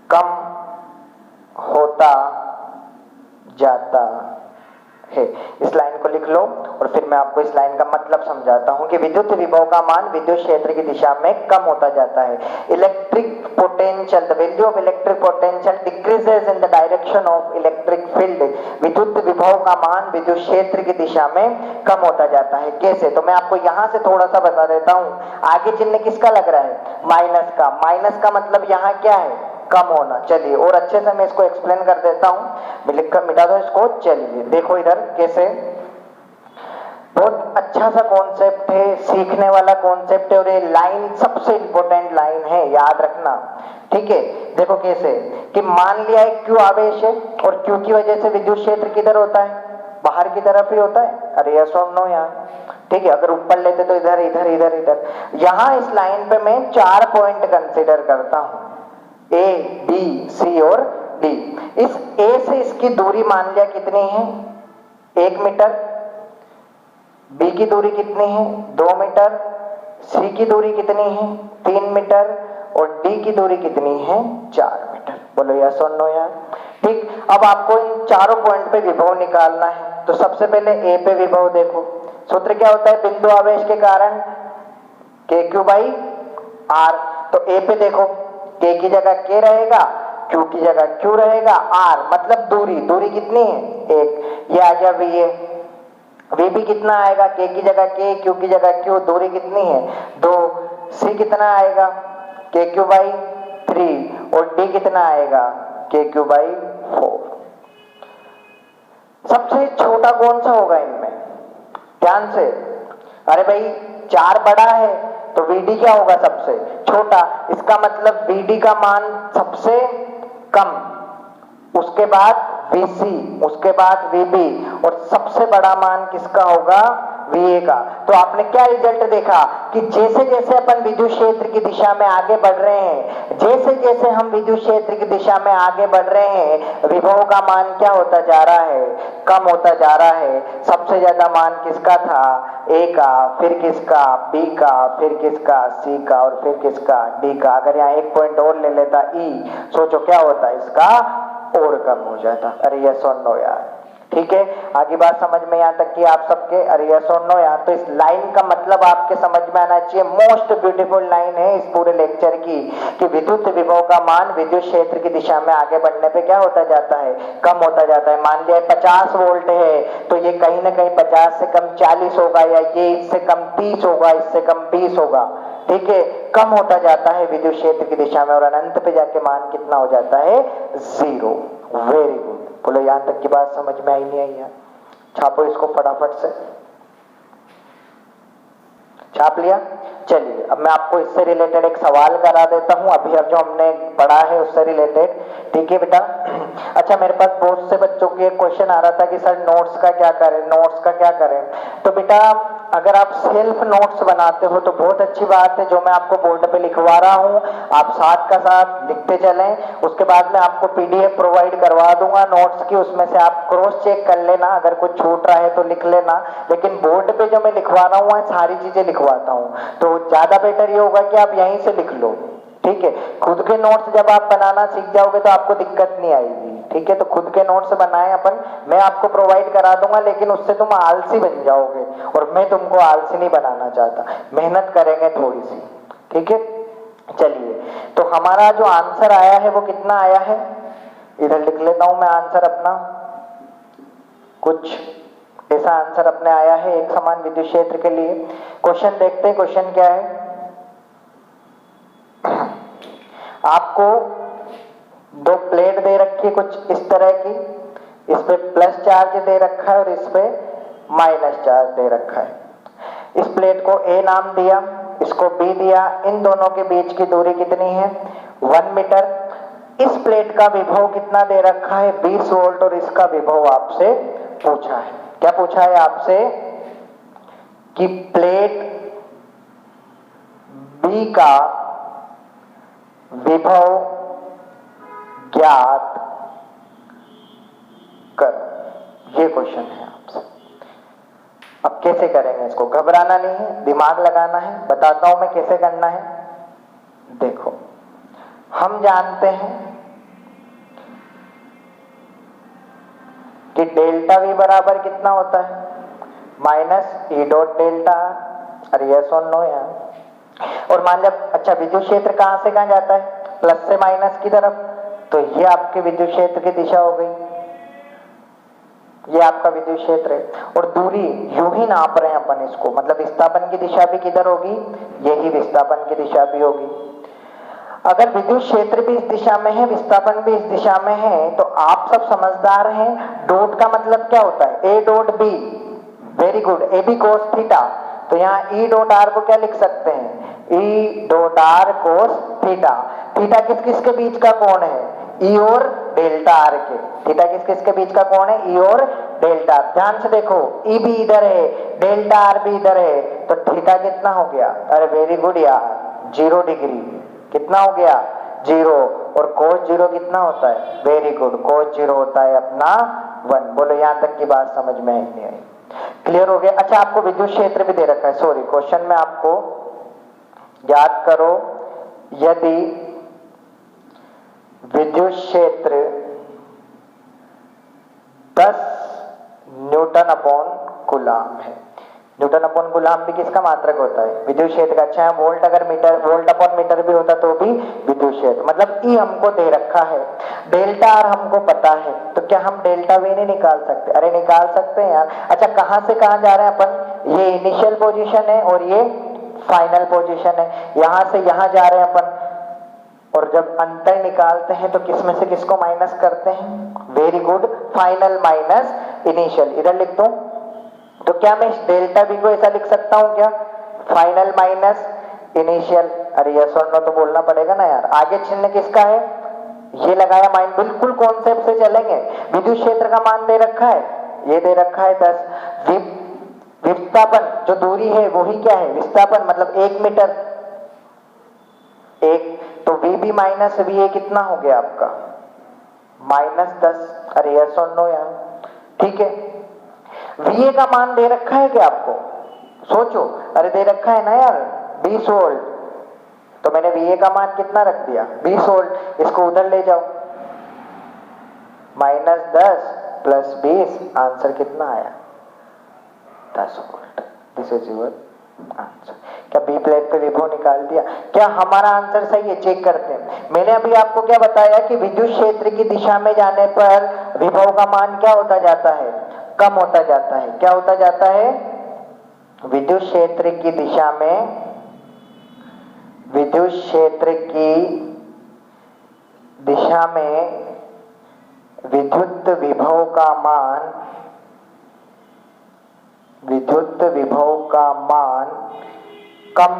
कम होता जाता है। इस लाइन को लिख लो और फिर मैं आपको इस लाइन का मतलब समझाता हूं कि विद्युत विभव का मान विद्युत क्षेत्र की दिशा में कम होता जाता है। Electric potential, the value of electric potential decreases in the direction of electric field. विद्युत विभव का मान विद्युत क्षेत्र की दिशा में कम होता जाता है। कैसे, तो मैं आपको यहां से थोड़ा सा बता देता हूं। आगे चिन्ह किसका लग रहा है, माइनस का। माइनस का मतलब यहां क्या है, कम होना। चलिए और अच्छे से मैं इसको एक्सप्लेन कर देता हूं, लिखकर मिटा दो इसको। चलिए देखो इधर कैसे, बहुत अच्छा सा कॉन्सेप्ट है, सीखने वाला कॉन्सेप्ट है और ये लाइन सबसे इंपॉर्टेंट लाइन है, याद रखना। ठीक है, देखो कैसे कि मान लिया एक क्यू आवेश है और क्यू की वजह से विद्युत क्षेत्र किधर होता है, बाहर की तरफ ही होता है। अरे यस और नो यार, ठीक है। अगर ऊपर लेते तो इधर इधर इधर इधर। यहां इस लाइन पे मैं 4 पॉइंट कंसीडर करता हूं, ए बी सी और डी। इस ए से इसकी दूरी मान लिया कितनी है, 1 मीटर, बी की दूरी कितनी है 2 मीटर, सी की दूरी कितनी है 3 मीटर और डी की दूरी कितनी है 4 मीटर। बोलो यस और नो यार। ठीक, अब आपको इन चारों पॉइंट पे विभव निकालना है। तो सबसे पहले ए पे विभव देखो, सूत्र क्या होता है बिंदु आवेश के कारण के क्यू बाई आर। तो ए पे देखो, के की जगह के रहेगा, क्यू की जगह क्यू रहेगा, आर मतलब दूरी, दूरी कितनी है 1, ये आ गया वी ए। वी भी कितना आएगा, के की जगह के, क्यू की जगह क्यू, दूरी कितनी है 2, सी कितना आएगा के क्यू बाई 3 और डी कितना आएगा के क्यू बाई 4। सबसे छोटा कौन सा होगा इनमें, ध्यान से। अरे भाई 4 बड़ा है तो VD क्या होगा सबसे छोटा, इसका मतलब VD का मान सबसे कम, उसके बाद VC, उसके बाद VB और सबसे बड़ा मान किसका होगा VA का। तो आपने क्या रिजल्ट देखा कि जैसे जैसे अपन विद्युत क्षेत्र की दिशा में आगे बढ़ रहे हैं, जैसे जैसे हम विद्युत क्षेत्र की दिशा में आगे बढ़ रहे हैं, विभव का मान क्या होता जा रहा है, कम होता जा रहा है। सबसे ज्यादा मान किसका था A का, फिर किसका B का, फिर किसका C का और फिर किसका D का। अगर यहाँ एक पॉइंट और ले लेता E, सोचो क्या होता इसका और कम हो जाता। अरे यस और नो यार, ठीक है। आगे बात समझ में यहाँ तक कि आप सबके, अरे यस और नो यार। तो इस लाइन का मतलब आपके समझ में आना चाहिए, मोस्ट ब्यूटीफुल लाइन है इस पूरे लेक्चर की, कि विद्युत विभव का मान विद्युत क्षेत्र की दिशा में आगे बढ़ने पे क्या होता जाता है, कम होता जाता है। मान लिया 50 वोल्ट है तो ये कहीं ना कहीं 50 से कम 40 होगा, या ये इससे कम 30 होगा, इससे कम 20 होगा, ठीक है, कम होता जाता है विद्युत क्षेत्र की दिशा में और अनंत पे जाके मान कितना हो जाता है 0। Very good. बोलो यहां तक की बात समझ में आई नहीं आई यार? छापो इसको फटाफट से, छाप लिया। चलिए अब मैं आपको इससे रिलेटेड एक सवाल करा देता हूं, अभी अब जो हमने पढ़ा है उससे रिलेटेड, ठीक है बेटा। अच्छा, मेरे पास बहुत से बच्चों के एक क्वेश्चन आ रहा था कि सर नोट्स का क्या करें, नोट्स का क्या करें। तो बेटा अगर आप सेल्फ नोट्स बनाते हो तो बहुत अच्छी बात है, जो मैं आपको बोर्ड पे लिखवा रहा हूं आप साथ का साथ लिखते चलें। उसके बाद मैं आपको PDF प्रोवाइड करवा दूंगा नोट्स की, उसमें से आप क्रॉस चेक कर लेना, अगर कुछ छूट रहा है तो लिख लेना। लेकिन बोर्ड पे जो मैं लिखवा रहा हूँ सारी चीजें लिखवाता हूँ, तो ज्यादा बेटर ये होगा कि आप यहीं से लिख लो, ठीक है। खुद के नोट्स जब आप बनाना सीख जाओगे तो आपको दिक्कत नहीं आएगी, ठीक है। तो खुद के नोट्स बनाए अपन, मैं आपको प्रोवाइड करा दूंगा, लेकिन उससे तुम आलसी बन जाओगे और मैं तुमको आलसी नहीं बनाना चाहता। मेहनत करेंगे थोड़ी सी, ठीक है। चलिए, तो हमारा जो आंसर आया है वो कितना आया है, इधर लिख लेता हूं मैं आंसर अपना। कुछ ऐसा आंसर अपने आया है एक समान विद्युत क्षेत्र के लिए। क्वेश्चन देखते हैं, क्वेश्चन क्या है। आपको 2 प्लेट दे रखी है कुछ इस तरह की, इस पे प्लस चार्ज दे रखा है और इस पे माइनस चार्ज दे रखा है। इस प्लेट को A नाम दिया, इसको B दिया, इन दोनों के बीच की दूरी कितनी है 1 मीटर। इस प्लेट का विभव कितना दे रखा है 20 वोल्ट और इसका विभव आपसे पूछा है। क्या पूछा है आपसे कि प्लेट B का विभव ज्ञात कर, ये क्वेश्चन है आपसे। अब कैसे करेंगे इसको, घबराना नहीं है, दिमाग लगाना है। बताता हूं मैं कैसे करना है। देखो, हम जानते हैं कि डेल्टा V बराबर कितना होता है माइनस E डॉट डेल्टा। अरे यस और नो यार। और मान लिया, अच्छा विद्युत क्षेत्र कहां से कहां जाता है, प्लस से माइनस की तरफ, तो ये आपके विद्युत क्षेत्र की दिशा हो गई, ये आपका विद्युत क्षेत्र है। और दूरी यूं ही नाप रहे हैं अपन इसको, मतलब विस्थापन की दिशा भी किधर होगी, यही विस्थापन की दिशा भी होगी। अगर विद्युत क्षेत्र भी इस दिशा में है, विस्थापन भी इस दिशा में है, तो आप सब समझदार हैं। डॉट का मतलब क्या होता है, A dot B। Very good, A B cos theta. तो यहाँ E डॉट R को क्या लिख सकते हैं, E dot R cos theta. Theta किस किस के बीच का कोण है, E और डेल्टा R के। थीटा किस किस के बीच का कोण है, E और डेल्टा। ध्यान से देखो, E भी इधर है, डेल्टा R भी इधर है, तो थीटा कितना हो गया, अरे वेरी गुड यार 0 डिग्री। कितना हो गया 0। और cos 0 कितना होता है? वेरी गुड, cos 0 होता है अपना 1। बोलो यहां तक की बात समझ में आई नहीं आई? क्लियर हो गया? अच्छा, आपको विद्युत क्षेत्र भी दे रखा है, सॉरी, क्वेश्चन में आपको याद करो, यदि विद्युत क्षेत्र 10 न्यूटन अपॉन कूलाम है। न्यूटन अपॉन कूलाम भी किसका मात्रक होता है? विद्युत क्षेत्र का। अच्छा, वोल्ट अगर मीटर, वोल्ट अपॉन मीटर भी होता तो भी विद्युत क्षेत्र, मतलब ई हमको दे रखा है, डेल्टा आर हमको पता है, तो क्या हम डेल्टा वी नहीं निकाल सकते? अरे निकाल सकते हैं यार। अच्छा, कहां से कहां जा रहे हैं अपन? ये इनिशियल पोजीशन है और ये फाइनल पोजीशन है, यहां से यहां जा रहे हैं अपन, और जब अंतर निकालते हैं तो किसमें से किसको माइनस करते हैं? Very good, final minus initial. इधर लिख दो, तो क्या मैं इस डेल्टा बी को ऐसा लिख सकता हूं क्या? Final minus initial. अरे यस और नो तो बोलना पड़ेगा ना यार। आगे चिन्ह किसका है? ये लगाया, माइंड बिल्कुल कॉन्सेप्ट से चलेंगे। विद्युत क्षेत्र का मान दे रखा है, ये दे रखा है 10। विस्थापन जो दूरी है वही क्या है? विस्थापन, मतलब 1 मीटर। एक तो V B minus V A कितना हो गया आपका? -10। अरे यस और नो यार, ठीक है। वी ए का मान दे रखा है क्या आपको? सोचो, अरे दे रखा है ना यार, 20 वोल्ट, तो मैंने वी ए का मान कितना रख दिया? 20 वोल्ट। इसको उधर ले जाओ, -10 प्लस 20, आंसर कितना आया? 10 volt. This is your answer. क्या बी प्लेट पे विभव निकाल दिया? क्या हमारा आंसर सही है? चेक करते हैं। मैंने अभी आपको क्या बताया कि विद्युत क्षेत्र की दिशा में जाने पर विभव का मान क्या होता जाता है? कम होता जाता है। क्या होता जाता है? विद्युत क्षेत्र की दिशा में, विद्युत क्षेत्र की दिशा में विद्युत विभव का मान, विद्युत विभव का मान कम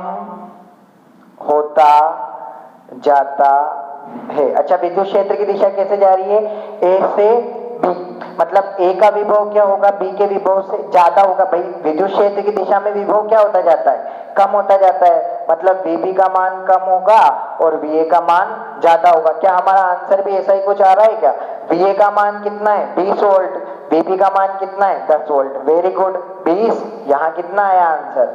होता जाता है। अच्छा, विद्युत क्षेत्र की दिशा कैसे जा रही है? ए से बी, मतलब ए का विभव क्या होगा? बी के विभव से ज्यादा होगा। भाई विद्युत क्षेत्र की दिशा में विभव क्या होता जाता है? कम होता जाता है, मतलब वीबी का मान कम होगा और वीए का मान ज्यादा होगा। क्या हमारा आंसर भी ऐसा ही कुछ आ रहा है क्या? वीए का मान कितना है? 20 वोल्ट। वीबी का मान कितना है? 10 वोल्ट। Very good, 20। यहां कितना आया आंसर?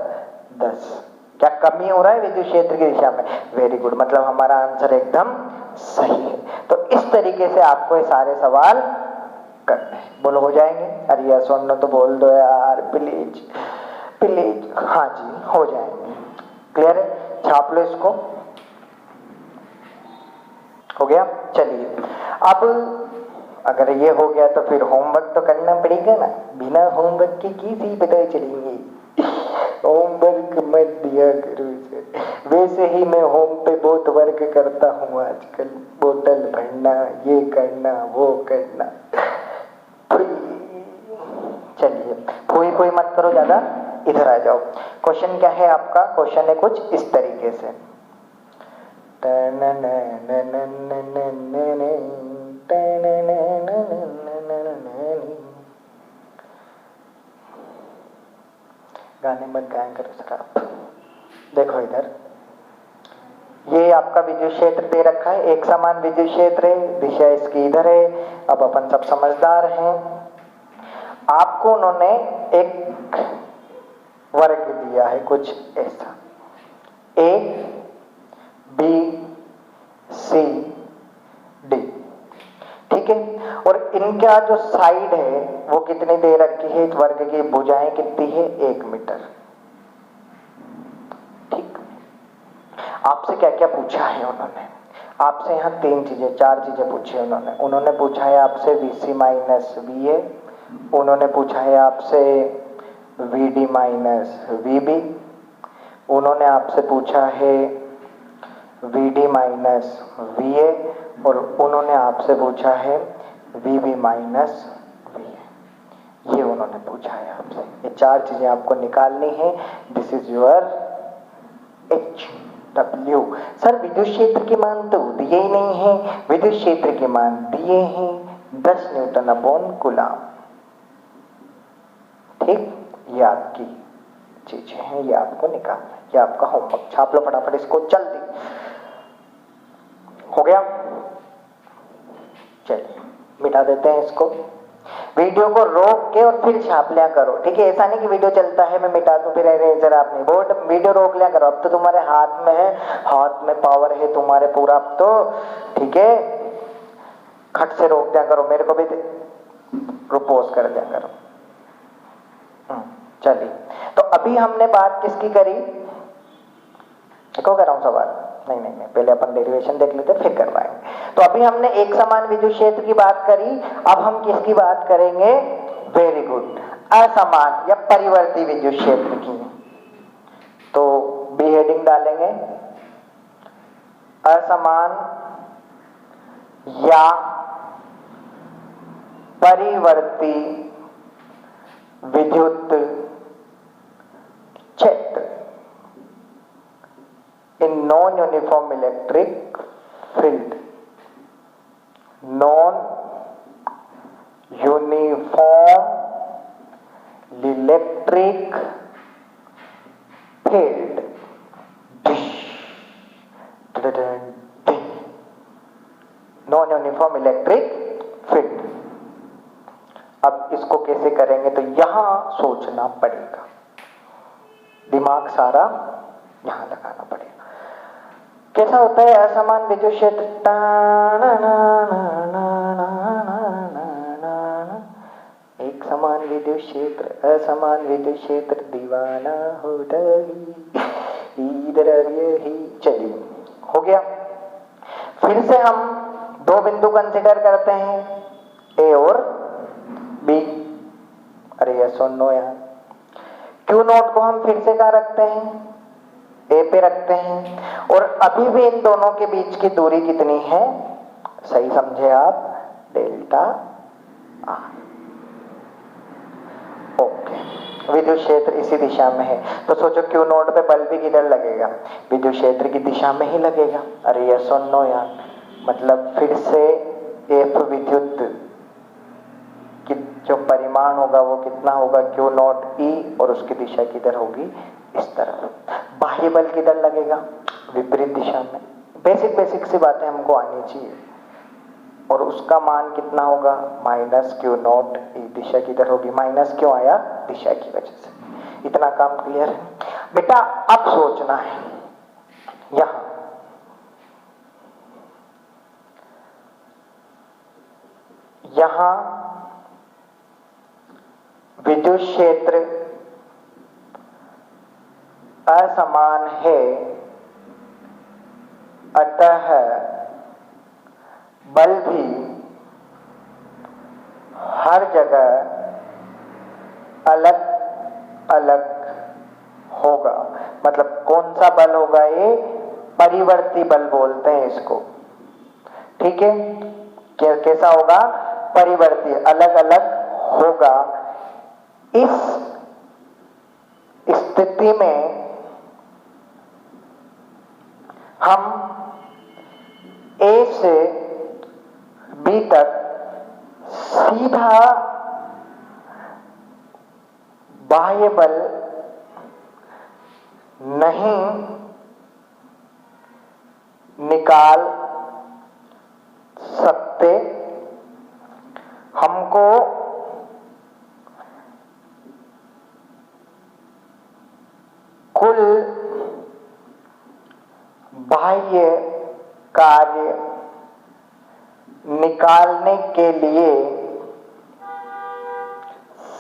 10। क्या कमी हो रहा है विद्युत क्षेत्र की दिशा में? वेरी गुड, मतलब हमारा आंसर एकदम सही है। तो इस तरीके से आपको ये सारे सवाल करने हैं। बोलो हो जाएंगे? अरे यस और नो तो बोल दो यार, प्लीज प्लीज। हाँ जी, हो जाएंगे। क्लियर है? छाप लो इसको। हो गया? चलिए, अब अगर ये हो गया तो फिर होमवर्क तो करना पड़ेगा ना। बिना होमवर्क के कैसे पता चलेंगे? होमवर्क मत दिया करो इसे। वैसे ही मैं होम पे बहुत वर्क करता हूँ आजकल, बोतल भरना, ये करना, वो करना। चलिए, कोई मत करो ज्यादा, इधर आ जाओ। क्वेश्चन क्या है आपका? क्वेश्चन है कुछ इस तरीके से, गाने मत गाया करो सर आप। देखो इधर, ये आपका विद्युत क्षेत्र दे रखा है, एक समान विद्युत क्षेत्र है, दिशा इसकी इधर है। अब अपन सब समझदार हैं। आपको उन्होंने एक वर्ग दिया है कुछ ऐसा, ए बी सी डी, ठीक है। और इनका जो साइड है वो कितनी दे रखी है? इस वर्ग की भुजाएं कितनी है? 1 मीटर। ठीक। आपसे क्या क्या पूछा है उन्होंने? आपसे यहाँ 4 चीजें पूछी है उन्होंने पूछा है आपसे VC माइनस VA, उन्होंने पूछा है आपसे VD माइनस VB, उन्होंने आपसे पूछा है VD माइनस VA, और उन्होंने आपसे पूछा है VB माइनस VA। ये उन्होंने पूछा है आपसे। ये 4 चीजें आपको निकालनी है। This is your HW। Sir विद्युत क्षेत्र के मान तो दिए ही नहीं है। विद्युत क्षेत्र के मान दिए हैं 10 न्यूटन अपॉन कूलाम। ठीक, ये आपकी चीजें हैं, ये आपको निकालना है, ये आपका होमवर्क। छाप लो फटाफट इसको, जल्दी। हो गया? चलिए मिटा देते हैं इसको। वीडियो को रोक के और फिर छाप लिया करो, ठीक है? ऐसा नहीं कि वीडियो चलता है मैं मिटा दूं फिर इरेजर आप नहीं, बोर्ड वीडियो रोक लिया करो। अब तो तुम्हारे हाथ में है, हाथ में पावर है तुम्हारे पूरा अब तो, ठीक है? खट से रोक दिया करो, मेरे को भी प्रपोज कर दिया करो। चलिए, तो अभी हमने बात किसकी करी? देखो कर रहा हूं सवाल, नहीं नहीं नहीं, पहले अपन डेरिवेशन देख लेते फिर करवाएंगे। तो अभी हमने एक समान विद्युत क्षेत्र की बात करी, अब हम किसकी बात करेंगे? वेरी गुड, असमान या परिवर्ती विद्युत क्षेत्र की। तो बी हेडिंग डालेंगे, असमान या परिवर्ती विद्युत क्षेत्र in non-uniform electric field, non-uniform electric field, non-uniform electric field। अब इसको कैसे करेंगे? तो यहां सोचना पड़ेगा, दिमाग सारा यहां लगाना पड़ेगा। कैसा होता है असमान विद्युत क्षेत्र? एक समान विद्युत क्षेत्र, असमान विद्युत क्षेत्र, दीवाना हो इधर ही। चलिए हो गया। फिर से हम दो बिंदु कंसिडर करते हैं, ए और बी। अरे यस और नो यार, क्यू नोट को हम फिर से कहाँ रखते हैं? ए पे रखते हैं। और अभी भी इन दोनों के बीच की दूरी कितनी है? सही समझे आप? Delta R. ओके, विद्युत क्षेत्र इसी दिशा में है, तो सोचो क्यू नोट पे बल भी किधर लगेगा? विद्युत क्षेत्र की दिशा में ही लगेगा। अरे यस और नो यार, मतलब फिर से एफ विद्युत कि जो परिमाण होगा वो कितना होगा? क्यू नॉट ई, और उसकी दिशा किधर होगी? इस तरफ। बाह्य बल किधर लगेगा? विपरीत दिशा में। बेसिक सी बातें हमको आनी चाहिए। और उसका मान कितना होगा? माइनस क्यू नॉट ई। दिशा किधर होगी? माइनस क्यों आया? दिशा की वजह से। इतना काम क्लियर है बेटा? अब सोचना है यहां विद्युत क्षेत्र असमान है, अतः बल भी हर जगह अलग अलग होगा। मतलब कौन सा बल होगा? ये परिवर्ती बल बोलते हैं इसको, ठीक है? कैसा होगा? परिवर्ती, अलग अलग होगा। इस स्थिति में हम ए से बी तक सीधा बाह्य बल नहीं निकाल सकते। हमको कुल बाह्य कार्य निकालने के लिए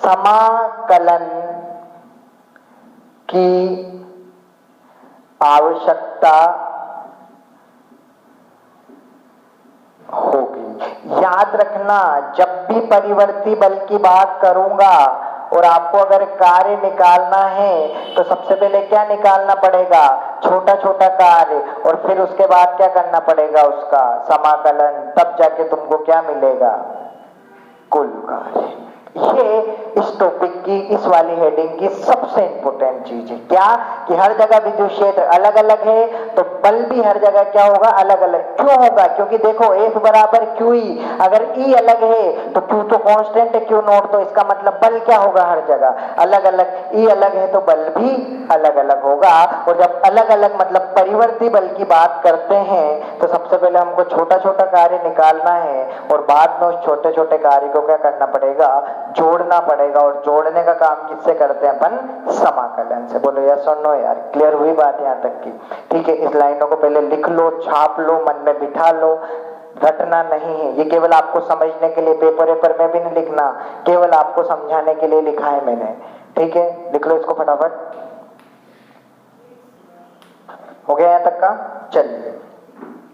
समाकलन की आवश्यकता होगी। याद रखना, जब भी परिवर्ती बल की बात करूंगा और आपको अगर कार्य निकालना है तो सबसे पहले क्या निकालना पड़ेगा? छोटा छोटा कार्य, और फिर उसके बाद क्या करना पड़ेगा? उसका समाकलन। तब जाके तुमको क्या मिलेगा? कुल कार्य। ये इस टॉपिक की, इस वाली हेडिंग की सबसे इंपॉर्टेंट चीज है क्या, कि हर जगह विद्युत क्षेत्र अलग अलग है, तो बल भी हर जगह क्या होगा, अलग अलग। क्यों होगा, क्योंकि देखो F बराबर QE, अगर E अलग है तो Q तो कांस्टेंट है, Q नॉट, तो इसका मतलब बल क्या होगा, हर जगह अलग अलग। E अलग है तो बल भी अलग अलग होगा। और जब अलग अलग मतलब परिवर्ती बल की बात करते हैं तो सबसे पहले हमको छोटा छोटा कार्य निकालना है और बाद में उस छोटे छोटे कार्य को क्या करना पड़ेगा, जोड़ना पड़ेगा। और जोड़ने का काम किससे करते हैं अपन, समाकलन से। बोलो यस और नो यार, क्लियर हुई बात यहाँ तक की? ठीक है, इस लाइनों को पहले लिख लो, छाप लो, मन में बिठा लो, रटना नहीं है, ये केवल आपको समझने के लिए, पेपर वेपर में भी नहीं लिखना, केवल आपको समझाने के लिए लिखा है मैंने। ठीक है, लिख लो इसको फटाफट। हो गया यहाँ तक का? चलिए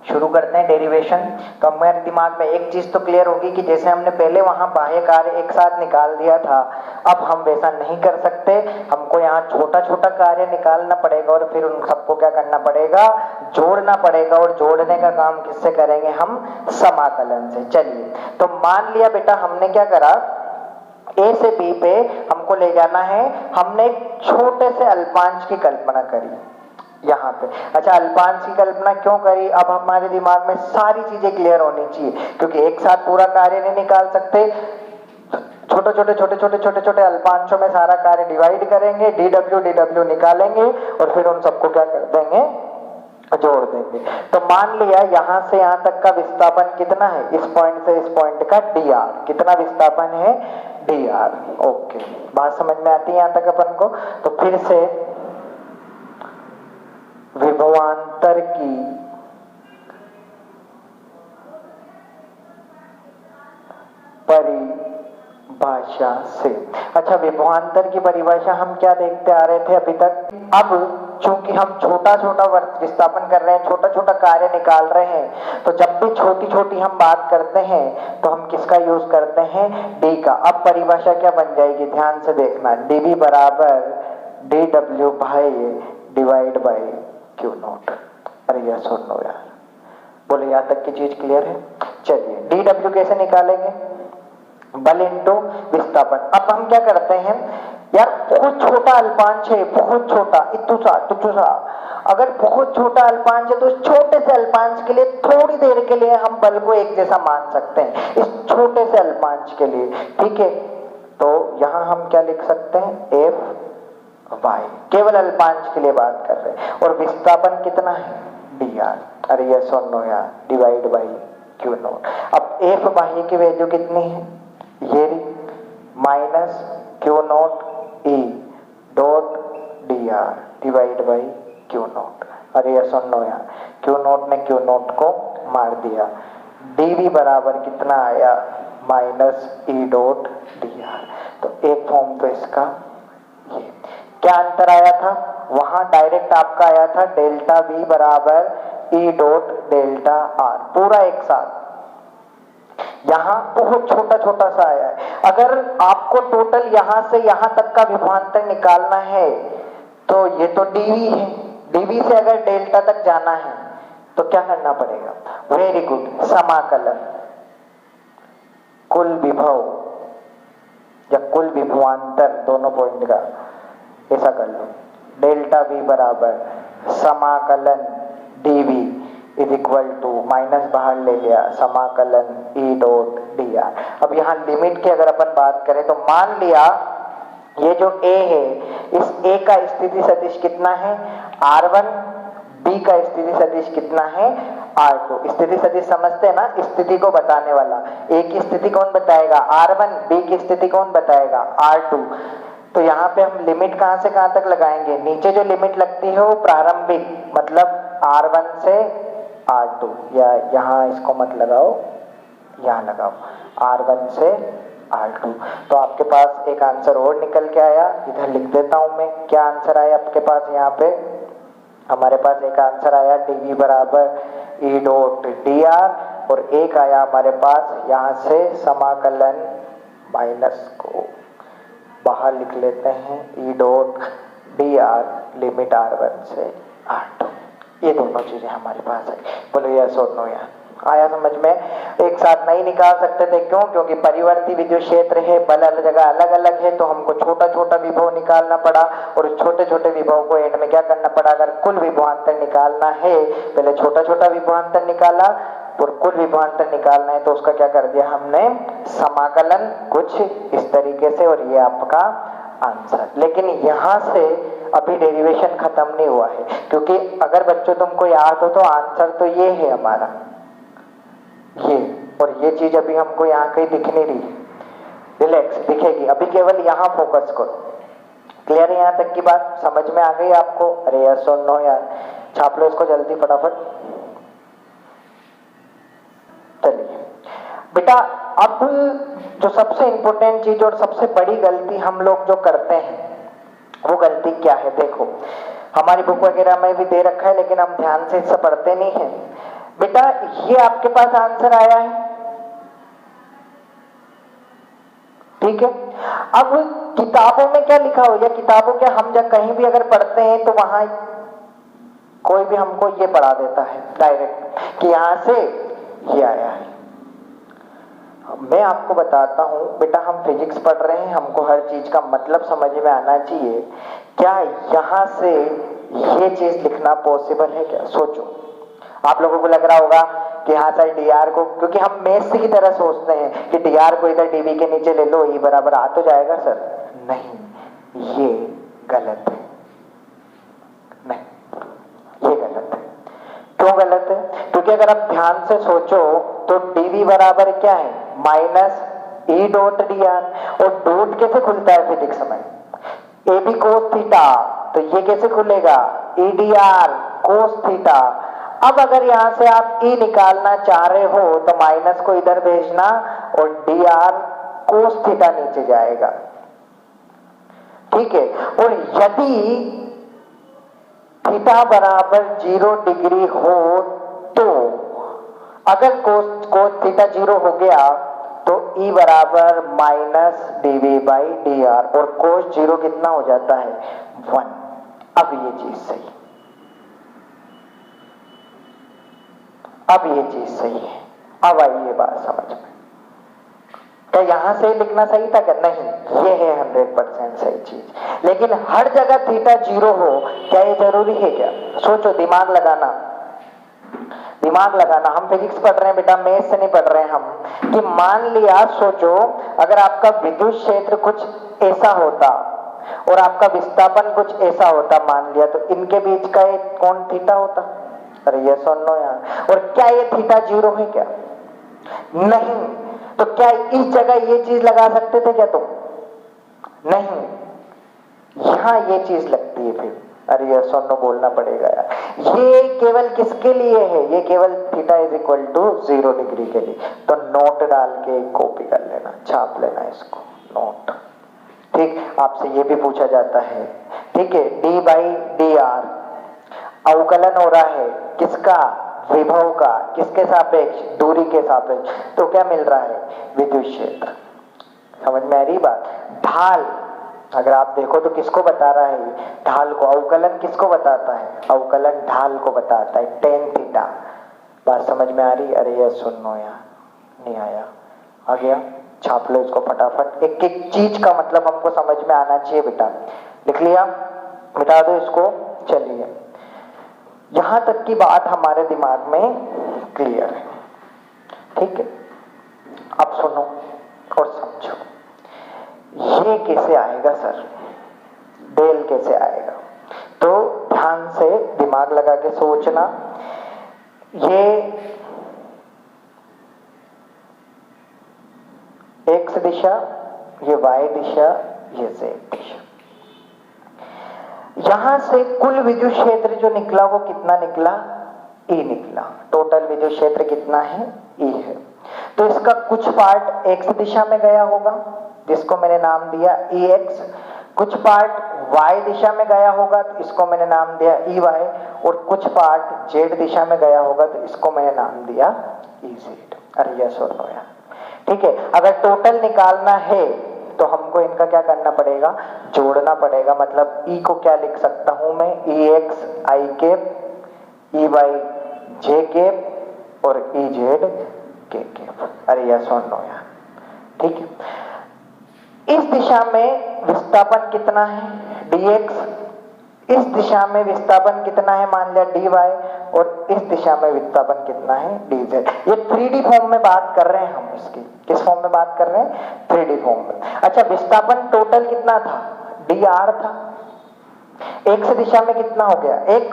शुरू करते हैं डेरिवेशन। तो हमारे दिमाग में एक चीज तो क्लियर होगी कि जैसे हमने पहले वहां बाह्य कार्य एक साथ निकाल दिया था, अब हम वैसा नहीं कर सकते, हमको यहाँ छोटा छोटा कार्य निकालना पड़ेगा और फिर उन सबको क्या करना पड़ेगा, जोड़ना पड़ेगा। और जोड़ने का काम किससे करेंगे हम, समाकलन से। चलिए, तो मान लिया बेटा हमने क्या करा, A से B पे हमको ले जाना है, हमने एक छोटे से अल्पांश की कल्पना करी यहाँ पे। अच्छा, अल्पांश की कल्पना क्यों करी, अब हमारे दिमाग में सारी चीजें क्लियर होनी चाहिए, क्योंकि एक साथ पूरा कार्य नहीं निकाल सकते, छोटे छोटे छोटे छोटे छोटे छोटे अल्पांशों में सारा कार्य डिवाइड करेंगे, DW निकालेंगे और फिर उन सबको क्या कर देंगे, जोड़ देंगे। तो मान लिया यहाँ से यहाँ तक का विस्थापन कितना है, इस पॉइंट से इस पॉइंट का dr, कितना विस्थापन है, dr। ओके, बात समझ में आती है यहाँ तक अपन को? तो फिर से विभवांतर की परिभाषा से। अच्छा, विभवांतर की परिभाषा हम क्या देखते आ रहे थे अभी तक? अब चूंकि हम छोटा छोटा विस्थापन कर रहे हैं, छोटा छोटा कार्य निकाल रहे हैं, तो जब भी छोटी छोटी हम बात करते हैं तो हम किसका यूज करते हैं, डी का। अब परिभाषा क्या बन जाएगी, ध्यान से देखना, dv बराबर dw भाई डिवाइड बाई क्यू नॉट। अरे यार सुन लो यार, बोले यहाँ तक की चीज क्लियर है? चलिए, dw कैसे निकालेंगे, बल इंटू विस्थापन। अब हम क्या करते हैं यार, बहुत छोटा अल्पांश है, बहुत छोटा, इतुसा टुचुसा, अगर बहुत छोटा अल्पांश है तो इस छोटे से अल्पांश के लिए थोड़ी देर के लिए हम बल को एक जैसा मान सकते हैं, इस छोटे से अल्पांश के लिए। ठीक है, तो यहां हम क्या लिख सकते हैं, एफ वाई, केवल अल्पांश के लिए बात कर रहे हैं। और विस्थापन कितना है, dr। अरे ये सुन लो यार, डिवाइड बाई क्यू नॉट। अब एफ बाह्य की वैल्यू कितनी है, ये minus Q naught E dot dr divide by Q not. अरे ये सुन लो यार, क्यू नॉट ने क्यू नॉट को मार दिया, dv बराबर कितना आया, माइनस ई डॉट dr। तो एक फॉर्म तो इसका ये क्या अंतर आया था, वहां डायरेक्ट आपका आया था डेल्टा v बराबर ई डॉट डेल्टा r, पूरा एक साथ। यहां बहुत छोटा छोटा सा आया है। अगर आपको टोटल यहां से यहां तक का विभवांतर निकालना है तो ये तो dv है, dv से अगर डेल्टा तक जाना है तो क्या करना पड़ेगा, वेरी गुड, समाकलन कुल विभव या कुल विभवांतर दोनों पॉइंट का, ऐसा कर लो, डेल्टा v बराबर समाकलन dv is equal to, minus बाहर ले लिया, समाकलन ई डॉट dr। अब यहाँ लिमिट की अगर अपन बात करें तो मान लिया ये जो a है, इस a का स्थिति सदिश कितना है, r1, b का स्थिति सदिश कितना है, r2। स्थिति सदिश समझते हैं ना, स्थिति को बताने वाला। a की स्थिति कौन बताएगा, r1, b की स्थिति कौन बताएगा, r2। तो यहाँ पे हम लिमिट कहां से कहां तक लगाएंगे, नीचे जो लिमिट लगती है वो प्रारंभिक, मतलब r1 से r2, या यहाँ इसको मत लगाओ, यहाँ लगाओ, r1 से r2। तो आपके पास एक आंसर और निकल के आया, इधर लिख देता हूं मैं, क्या आंसर आया आपके पास, यहाँ पे हमारे पास एक आंसर आया dv बराबर ई डॉट dr, और एक आया हमारे पास यहाँ से समाकलन, माइनस को बाहर लिख लेते हैं, E dot dr limit r1 से r2। ये दोनों चीजें हमारे पास है। बोलो यस और नो यार, आया समझ में? एक साथ नहीं निकाल सकते थे, क्यों? क्योंकि परिवर्ती विद्युत क्षेत्र है, बल हर जगह अलग अलग है, तो हमको छोटा छोटा विभव निकालना पड़ा, और छोटे छोटे विभव को एंड में क्या करना पड़ा? अगर कुल विभवांतर निकालना है, पहले छोटा छोटा विभवांतर निकाला, और कुल विभवांतर निकालना है तो उसका क्या कर दिया हमने? समाकलन कुछ इस तरीके से, और ये आपका आंसर। लेकिन यहां से अभी डेरिवेशन खत्म नहीं हुआ है, क्योंकि अगर बच्चों तुमको याद हो तो आंसर तो ये है हमारा, ये, और ये चीज अभी हमको यहाँ कहीं दिख नहीं रही, रिलैक्स दिखेगी, अभी केवल यहाँ फोकस करो। क्लियर है यहाँ तक की बात? समझ में आ गई आपको? अरे यार सुन लो यार, छाप लो इसको जल्दी फटाफट। चलिए बेटा, अब जो सबसे इंपॉर्टेंट चीज और सबसे बड़ी गलती हम लोग जो करते हैं, वो गलती क्या है? देखो हमारी बुक वगैरह में भी दे रखा है, लेकिन हम ध्यान से इससे पढ़ते नहीं है। बेटा ये आपके पास आंसर आया है, ठीक है? अब किताबों में क्या लिखा हो, या किताबों के हम जब कहीं भी अगर पढ़ते हैं तो वहां कोई भी हमको ये पढ़ा देता है डायरेक्ट कि यहां से ये आया है। मैं आपको बताता हूं बेटा, हम फिजिक्स पढ़ रहे हैं, हमको हर चीज का मतलब समझ में आना चाहिए। क्या यहां से ये चीज लिखना पॉसिबल है क्या? सोचो। आप लोगों को लग रहा होगा कि हाँ सर dr को, क्योंकि हम मेष की तरह सोचते हैं कि dr को इधर dv के नीचे ले लो, e बराबर आ तो जाएगा सर। नहीं, ये गलत है, नहीं ये गलत है। क्यों गलत है? क्योंकि अगर आप ध्यान से सोचो तो dv बराबर क्या है? माइनस ई डॉट dr, और डॉट कैसे खुलता है फिजिक्स में? ए बी कोस थीटा, तो ये कैसे खुलेगा? E D R cos theta. अब अगर यहां से आप ई निकालना चाह रहे हो तो माइनस को इधर भेजना, और डी आर कोस थीटा नीचे जाएगा, ठीक है? और यदि थीटा बराबर 0 डिग्री हो तो, अगर कोस थीटा 0 हो गया तो E बराबर minus dv by D R, और कोस 0 कितना हो जाता है? 1। अब ये चीज सही, अब ये चीज सही है। अब आई ये बात समझ में? क्या यहां से लिखना सही था क्या? नहीं, ये है 100% सही चीज। लेकिन हर जगह थीटा 0 हो, क्या ये जरूरी है क्या? सोचो, दिमाग लगाना, दिमाग लगाना। हम फिजिक्स पढ़ रहे हैं बेटा, मैथ से नहीं पढ़ रहे हैं हम। कि मान लिया, सोचो अगर आपका विद्युत क्षेत्र कुछ ऐसा होता और आपका विस्थापन कुछ ऐसा होता, मान लिया, तो इनके बीच का एक कोण थीटा होता। अरे ये सुन लो यार। और क्या ये थीटा 0 है क्या? नहीं। तो क्या इस जगह ये चीज लगा सकते थे क्या तुम? नहीं, यहां ये चीज लगती है फिर। अरे ये सुनो, बोलना पड़ेगा यार। ये केवल किसके लिए है? ये केवल theta is equal to 0 degree के लिए। तो नोट डाल के कॉपी कर लेना, छाप लेना इसको, नोट। ठीक, आपसे ये भी पूछा जाता है, ठीक है? डी बाई डी आर अवकलन हो रहा है किसका? विभव का। किसके सापेक्ष? दूरी के सापेक्ष। तो क्या मिल रहा है? विद्युत क्षेत्र। समझ में आ रही बात? ढाल अगर आप देखो तो किसको बता रहा है? ढाल को। अवकलन किसको बताता है? अवकलन ढाल को बताता है, टेन थीटा। बात समझ में आ रही? अरे यार सुनो यार, नहीं आया? आ गया? छाप लो इसको फटाफट। एक एक चीज का मतलब हमको समझ में आना चाहिए बेटा। लिख लिया? मिटा दो इसको। चलिए, यहां तक की बात हमारे दिमाग में क्लियर है, ठीक है? अब सुनो और समझो, ये कैसे आएगा सर? डेल कैसे आएगा? तो ध्यान से दिमाग लगा के सोचना। ये एक्स दिशा, ये वाई दिशा, ये जेड दिशा। यहां से कुल विद्युत क्षेत्र जो निकला वो कितना निकला? E निकला। टोटल विद्युत क्षेत्र कितना है? E है। तो इसका कुछ पार्ट x दिशा में गया होगा, जिसको मैंने नाम दिया EX। कुछ पार्ट y दिशा में गया होगा, तो इसको मैंने नाम दिया EY। और कुछ पार्ट z दिशा में गया होगा, तो इसको मैंने नाम दिया EZ। अरे यस और नो यार, ठीक है? अगर टोटल निकालना है तो हमको इनका क्या करना पड़ेगा? जोड़ना पड़ेगा। मतलब E को क्या लिख सकता हूं मैं? EX I cap, EY J cap, और ई जेड के कैप। अरे यस और नो यार, ठीक है। इस दिशा में विस्थापन कितना है dx, इस दिशा में विस्थापन कितना है मान लिया dy, और इस दिशा में विस्थापन कितना है dz। ये 3D फॉर्म में बात कर रहे हैं हम इसकी। किस फॉर्म में बात कर रहे हैं? 3D फॉर्म में। अच्छा, विस्थापन टोटल कितना था? dr था। x दिशा में कितना हो गया? x,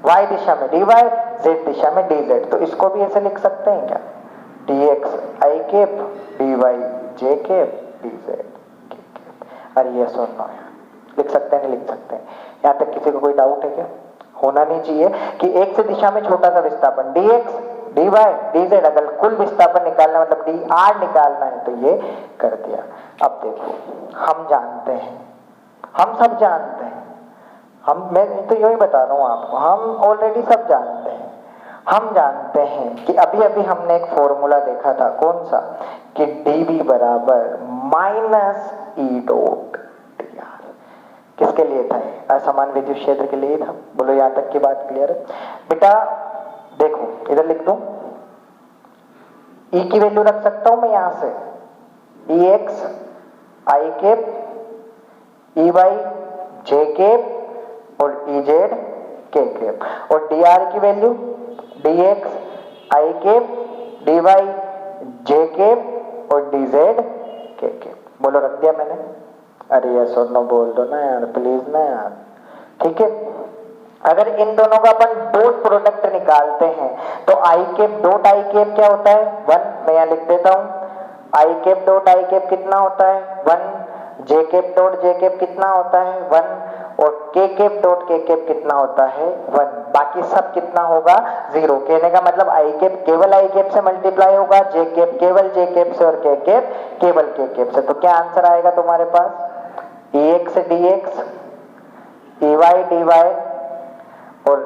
y दिशा में dy, z दिशा में dz। तो इसको भी ऐसे लिख सकते हैं क्या? dx i cap, dy j cap, dz k cap. अरे यस और नो यार, लिख सकते हैं नहीं लिख सकते हैं? यहां तक किसी को कोई डाउट है क्या? होना नहीं चाहिए कि एक से दिशा में छोटा सा विस्थापन dx, dy, dz, अगर कुल विस्थापन निकालना मतलब dr निकालना है तो ये कर दिया। अब देखो, हम जानते हैं, हम सब जानते हैं, मैं तो यही बता रहा हूं आपको, हम ऑलरेडी सब जानते हैं। हम जानते हैं कि अभी अभी हमने एक फॉर्मूला देखा था, कौन सा? कि dv बराबर माइनस ई डॉट dr। किसके लिए था? असमान विद्युत क्षेत्र के लिए था। बोलो यहां तक की बात क्लियर है? बेटा देखो, इधर लिख दूं, E की वैल्यू रख सकता हूं मैं यहां से, Ex i cap, Ey j cap और Ez k कैप, और dr की value dx i cap, dy j cap और dz k कैप। बोलो रख दिया मैंने? अरे यस और नो बोल दो ना यार, प्लीज ना यार, ठीक है। अगर इन दोनों का अपन डॉट प्रोडक्ट निकालते हैं तो आई कैप डॉट आई कैप क्या होता है? 1। मैं यहां लिख देता हूं, आई कैप डॉट आई कैप कितना होता है? 1। जे कैप डॉट जे कैप कितना होता है? 1। और के कैप डॉट के कैप कितना होता है? 1। बाकी सब कितना होगा? 0। कहने का मतलब आई कैप केवल आई कैप से मल्टीप्लाई होगा, जे कैप केवल जे कैप से, और के कैप केवल के कैप से। तो क्या आंसर आएगा तुम्हारे पास? Ex dx, Ey dy और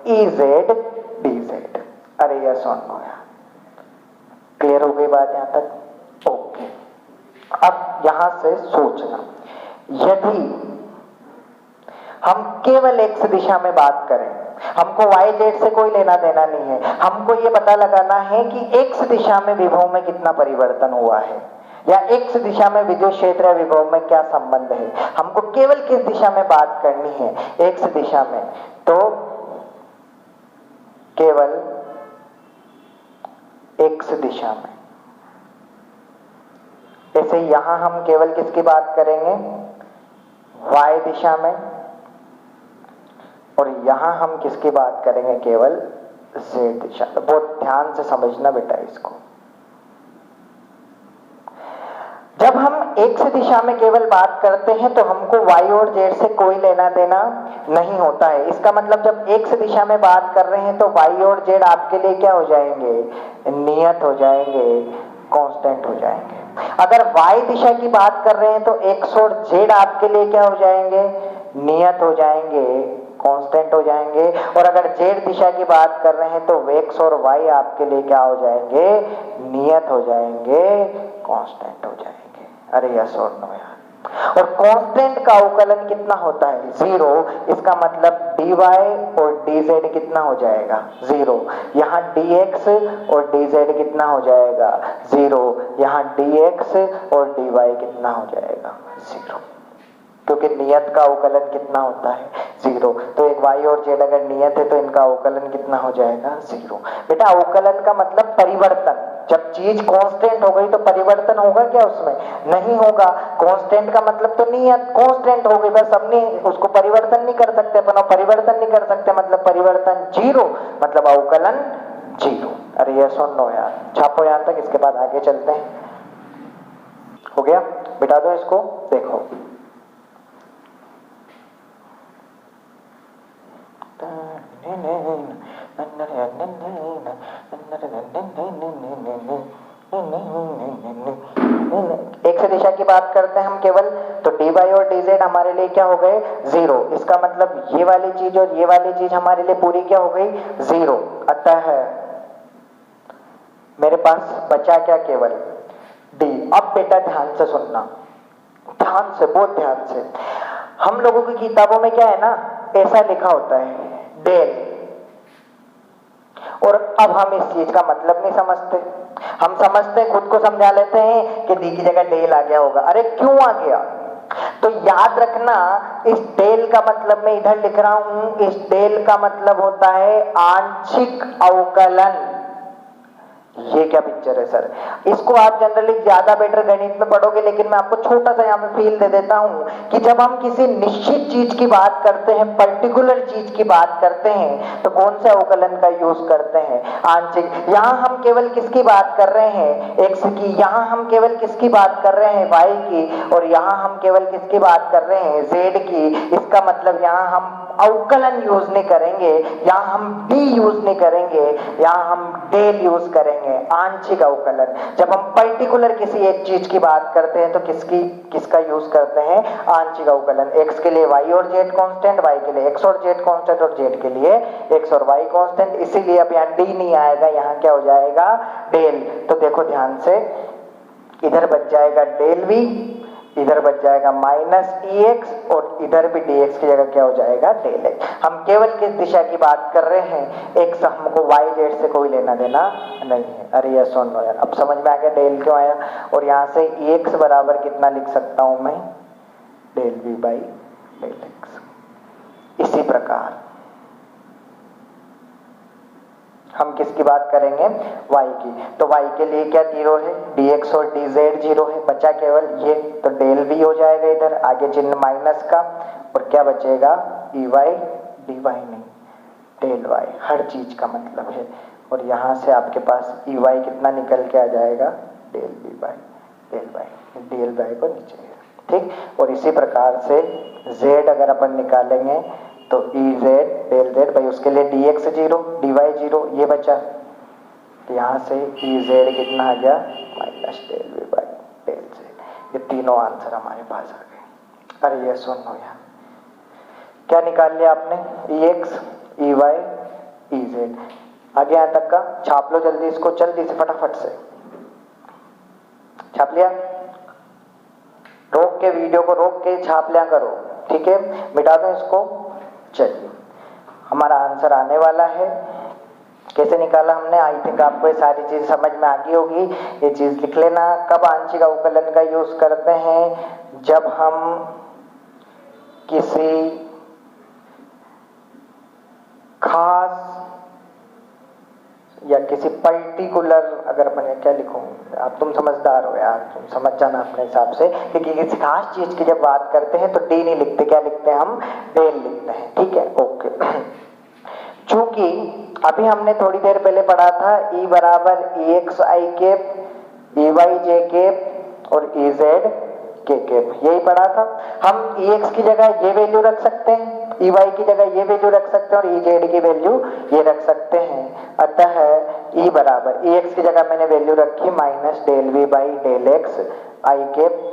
Ez dz। अरे यस और नो यार, क्लियर हो गई बात यहां तक? ओके। अब यहां से सोचना, यदि हम केवल x दिशा में बात करें, हमको y z से कोई लेना देना नहीं है, हमको ये पता लगाना है कि x दिशा में विभव में कितना परिवर्तन हुआ है, या x दिशा में विद्युत क्षेत्र या विभव में क्या संबंध है। हमको केवल किस दिशा में बात करनी है? x दिशा में। तो केवल x दिशा में। जैसे यहां हम केवल किसकी बात करेंगे? y दिशा में। और यहां हम किसकी बात करेंगे? केवल z दिशा। बहुत ध्यान से समझना बेटा इसको। जब हम x दिशा में केवल बात करते हैं तो हमको y और z से कोई लेना देना नहीं होता है। इसका मतलब जब x दिशा में बात कर रहे हैं तो y और z आपके लिए क्या हो जाएंगे? नियत हो जाएंगे, कांस्टेंट हो जाएंगे। अगर y दिशा की बात कर रहे हैं तो x और z आपके लिए क्या हो जाएंगे? नियत हो जाएंगे, कांस्टेंट हो जाएंगे। और अगर z दिशा की बात कर रहे हैं तो x और y आपके लिए क्या हो जाएंगे? नियत हो जाएंगे, कांस्टेंट हो जाएंगे। अरे यस और नो यार। और कांस्टेंट का अवकलन कितना होता है? 0। इसका मतलब dy और dz कितना हो जाएगा? 0। यहाँ dx और dz कितना हो जाएगा? 0। यहाँ dx और dy कितना हो जाएगा? 0। क्योंकि नियत का अवकलन कितना होता है? 0। तो एक y और z अगर नियत है तो इनका अवकलन कितना हो जाएगा? 0। बेटा अवकलन का मतलब परिवर्तन। जब चीज कांस्टेंट हो गई तो परिवर्तन होगा क्या उसमें? नहीं होगा। कांस्टेंट का मतलब तो नियत, कांस्टेंट हो गई बस, हमने उसको परिवर्तन नहीं कर सकते अपन, परिवर्तन नहीं कर सकते मतलब परिवर्तन 0, मतलब अवकलन 0। अरे यस और नो यार, छापो यहां तक, इसके बाद आगे चलते हैं। हो गया? बिठा दो इसको। देखो एक से दिशा की बात करते हैं हम केवल, तो dy और dz हमारे लिए क्या हो गए? 0। इसका मतलब ये वाली चीज और ये वाली चीज हमारे लिए पूरी क्या हो गई? 0। अतः मेरे पास बचा क्या? केवल d। अब बेटा ध्यान से सुनना, ध्यान से, बहुत ध्यान से। हम लोगों की किताबों में क्या है ना, ऐसा लिखा होता है डेल, और अब हम इस चीज का मतलब नहीं समझते, हम समझते खुद को समझा लेते हैं कि डी की जगह डेल आ गया होगा। अरे क्यों आ गया? तो याद रखना, इस डेल का मतलब मैं इधर लिख रहा हूं, इस डेल का मतलब होता है आंशिक अवकलन। ये क्या पिक्चर है सर? इसको आप जनरली ज्यादा बेटर गणित में पढ़ोगे, लेकिन मैं आपको छोटा सा यहाँ पे फील दे देता हूं कि जब हम किसी निश्चित चीज की बात करते हैं, पर्टिकुलर चीज की बात करते हैं, तो कौन से अवकलन का यूज करते हैं? आंशिक। यहां हम केवल किसकी बात कर रहे हैं? एक्स की। यहां हम केवल किसकी बात कर रहे हैं? वाई की। और यहां हम केवल किसकी बात कर रहे हैं? जेड की। इसका मतलब यहां हम अवकलन यूज नहीं करेंगे, यहां हम डी यूज नहीं करेंगे, यहां हम डेल यूज करेंगे, आंशिक अवकलन। जब हम पर्टिकुलर किसी एक चीज की बात करते हैं तो किसका यूज करते हैं? आंशिक अवकलन। एक्स के लिए वाई और जेड कांस्टेंट, वाई के लिए एक्स और जेड कांस्टेंट, और जेड के लिए एक्स और वाई कांस्टेंट। इसीलिए अब यहाँ डी नहीं आएगा, यहाँ क्या हो जाएगा? डेल। तो देखो ध्यान से, इधर बच जाएगा डेल वी, इधर बच जाएगा माइनस ई एक्स, और इधर भी डी एक्स की जगह क्या हो जाएगा? Del X. हम केवल किस दिशा की बात कर रहे हैं? एक्स, हमको वाई जेड से कोई लेना देना नहीं है। अरे यस और नो यार, अब समझ में आ गया डेल क्यों आया। और यहां से ई एक्स बराबर कितना लिख सकता हूं मैं? Del V by del X. इसी प्रकार हम किसकी बात करेंगे? y की। तो y के लिए क्या जीरो है? dx और dz जीरो है, बचा केवल ये, तो डेल v हो जाएगा इधर, आगे चिन्ह माइनस का, और क्या बचेगा? ey dy नहीं, डेल y, हर चीज का मतलब है। और यहां से आपके पास ey कितना निकल के आ जाएगा? Del v by del y, del y को नीचे, ठीक। और इसी प्रकार से z अगर अपन निकालेंगे तो ई जेड डेल जेड भाई, उसके लिए D X zero, D Y zero, ये बचा। तो यहाँ से ई जेड कितना आ गया? Minus del V by del Z. ये तीनों आंसर हमारे पास आ गए। अरे ये सुनो यार, क्या निकाल लिया आपने? E X, E Y, E Z. आगे यहाँ तक का छाप लो जल्दी, इसको जल्दी से फटाफट से छाप लिया। रोक के, वीडियो को रोक के छाप लिया करो, ठीक है। मिटा दो इसको। चलिए, हमारा आंसर आने वाला है। कैसे निकाला हमने? आई थिंक आपको ये सारी चीज समझ में आ गई होगी। ये चीज लिख लेना। कब आंशिक अवकलन का यूज करते हैं? जब हम किसी खास या किसी पर्टिकुलर, अगर मैंने क्या लिखूं, आप तुम समझदार हो यार, तुम समझ जाना अपने हिसाब से, क्योंकि किसी खास चीज की जब बात करते हैं तो डी नहीं लिखते, क्या लिखते हैं हम? डेल लिखते हैं, ठीक है, ओके। चूंकि अभी हमने थोड़ी देर पहले पढ़ा था ई बराबर E X I cap, E Y J cap और ई जेड के केप, यही पढ़ा था। हम ई एक्स की जगह ये वैल्यू रख सकते हैं, ई वाई की जगह ये वैल्यू रख सकते हैं, और ई जेड की वैल्यू ये रख सकते हैं। अतः ई बराबर, ई एक्स की जगह मैंने वैल्यू रखी minus del V by del X I cap,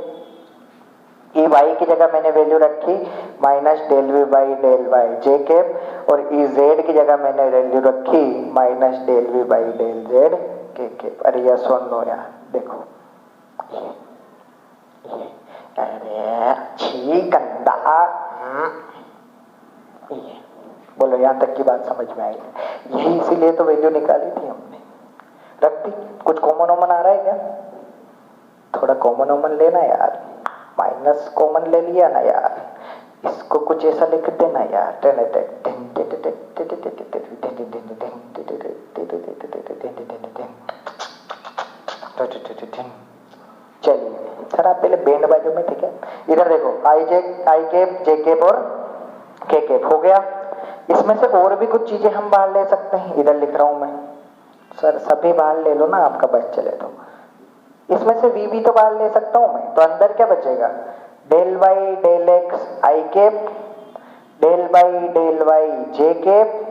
E Y की जगह मैंने वैल्यू रखी minus del V by del Y J cap, और ई जेड की जगह मैंने वैल्यू रखी minus del V by del Z K cap. अरे यह सुन लो यार, देखो ये, अरे छी गंदा, ये बोलो यहाँ तक की बात समझ में आई? यही इसीलिए तो वैल्यू निकाली थी हमने, रख दी। कुछ कॉमन ओमन आ रहा है क्या? थोड़ा कॉमन ओमन लेना यार, माइनस कॉमन ले लिया ना यार, इसको कुछ ऐसा लिख देना यार। चलिए सर, आप पहले बैंड बाजू में, ठीक है। इधर देखो, आई केप, जे केप और के केप हो गया। इसमें से और भी कुछ चीजें हम बाहर ले सकते हैं, इधर लिख रहा हूं मैं। सर सभी बाहर ले लो ना, आपका बच चले तो। इसमें से वी भी तो बाहर ले सकता हूं मैं, तो अंदर क्या बचेगा? Del Y del X I cap, del by del Y J cap,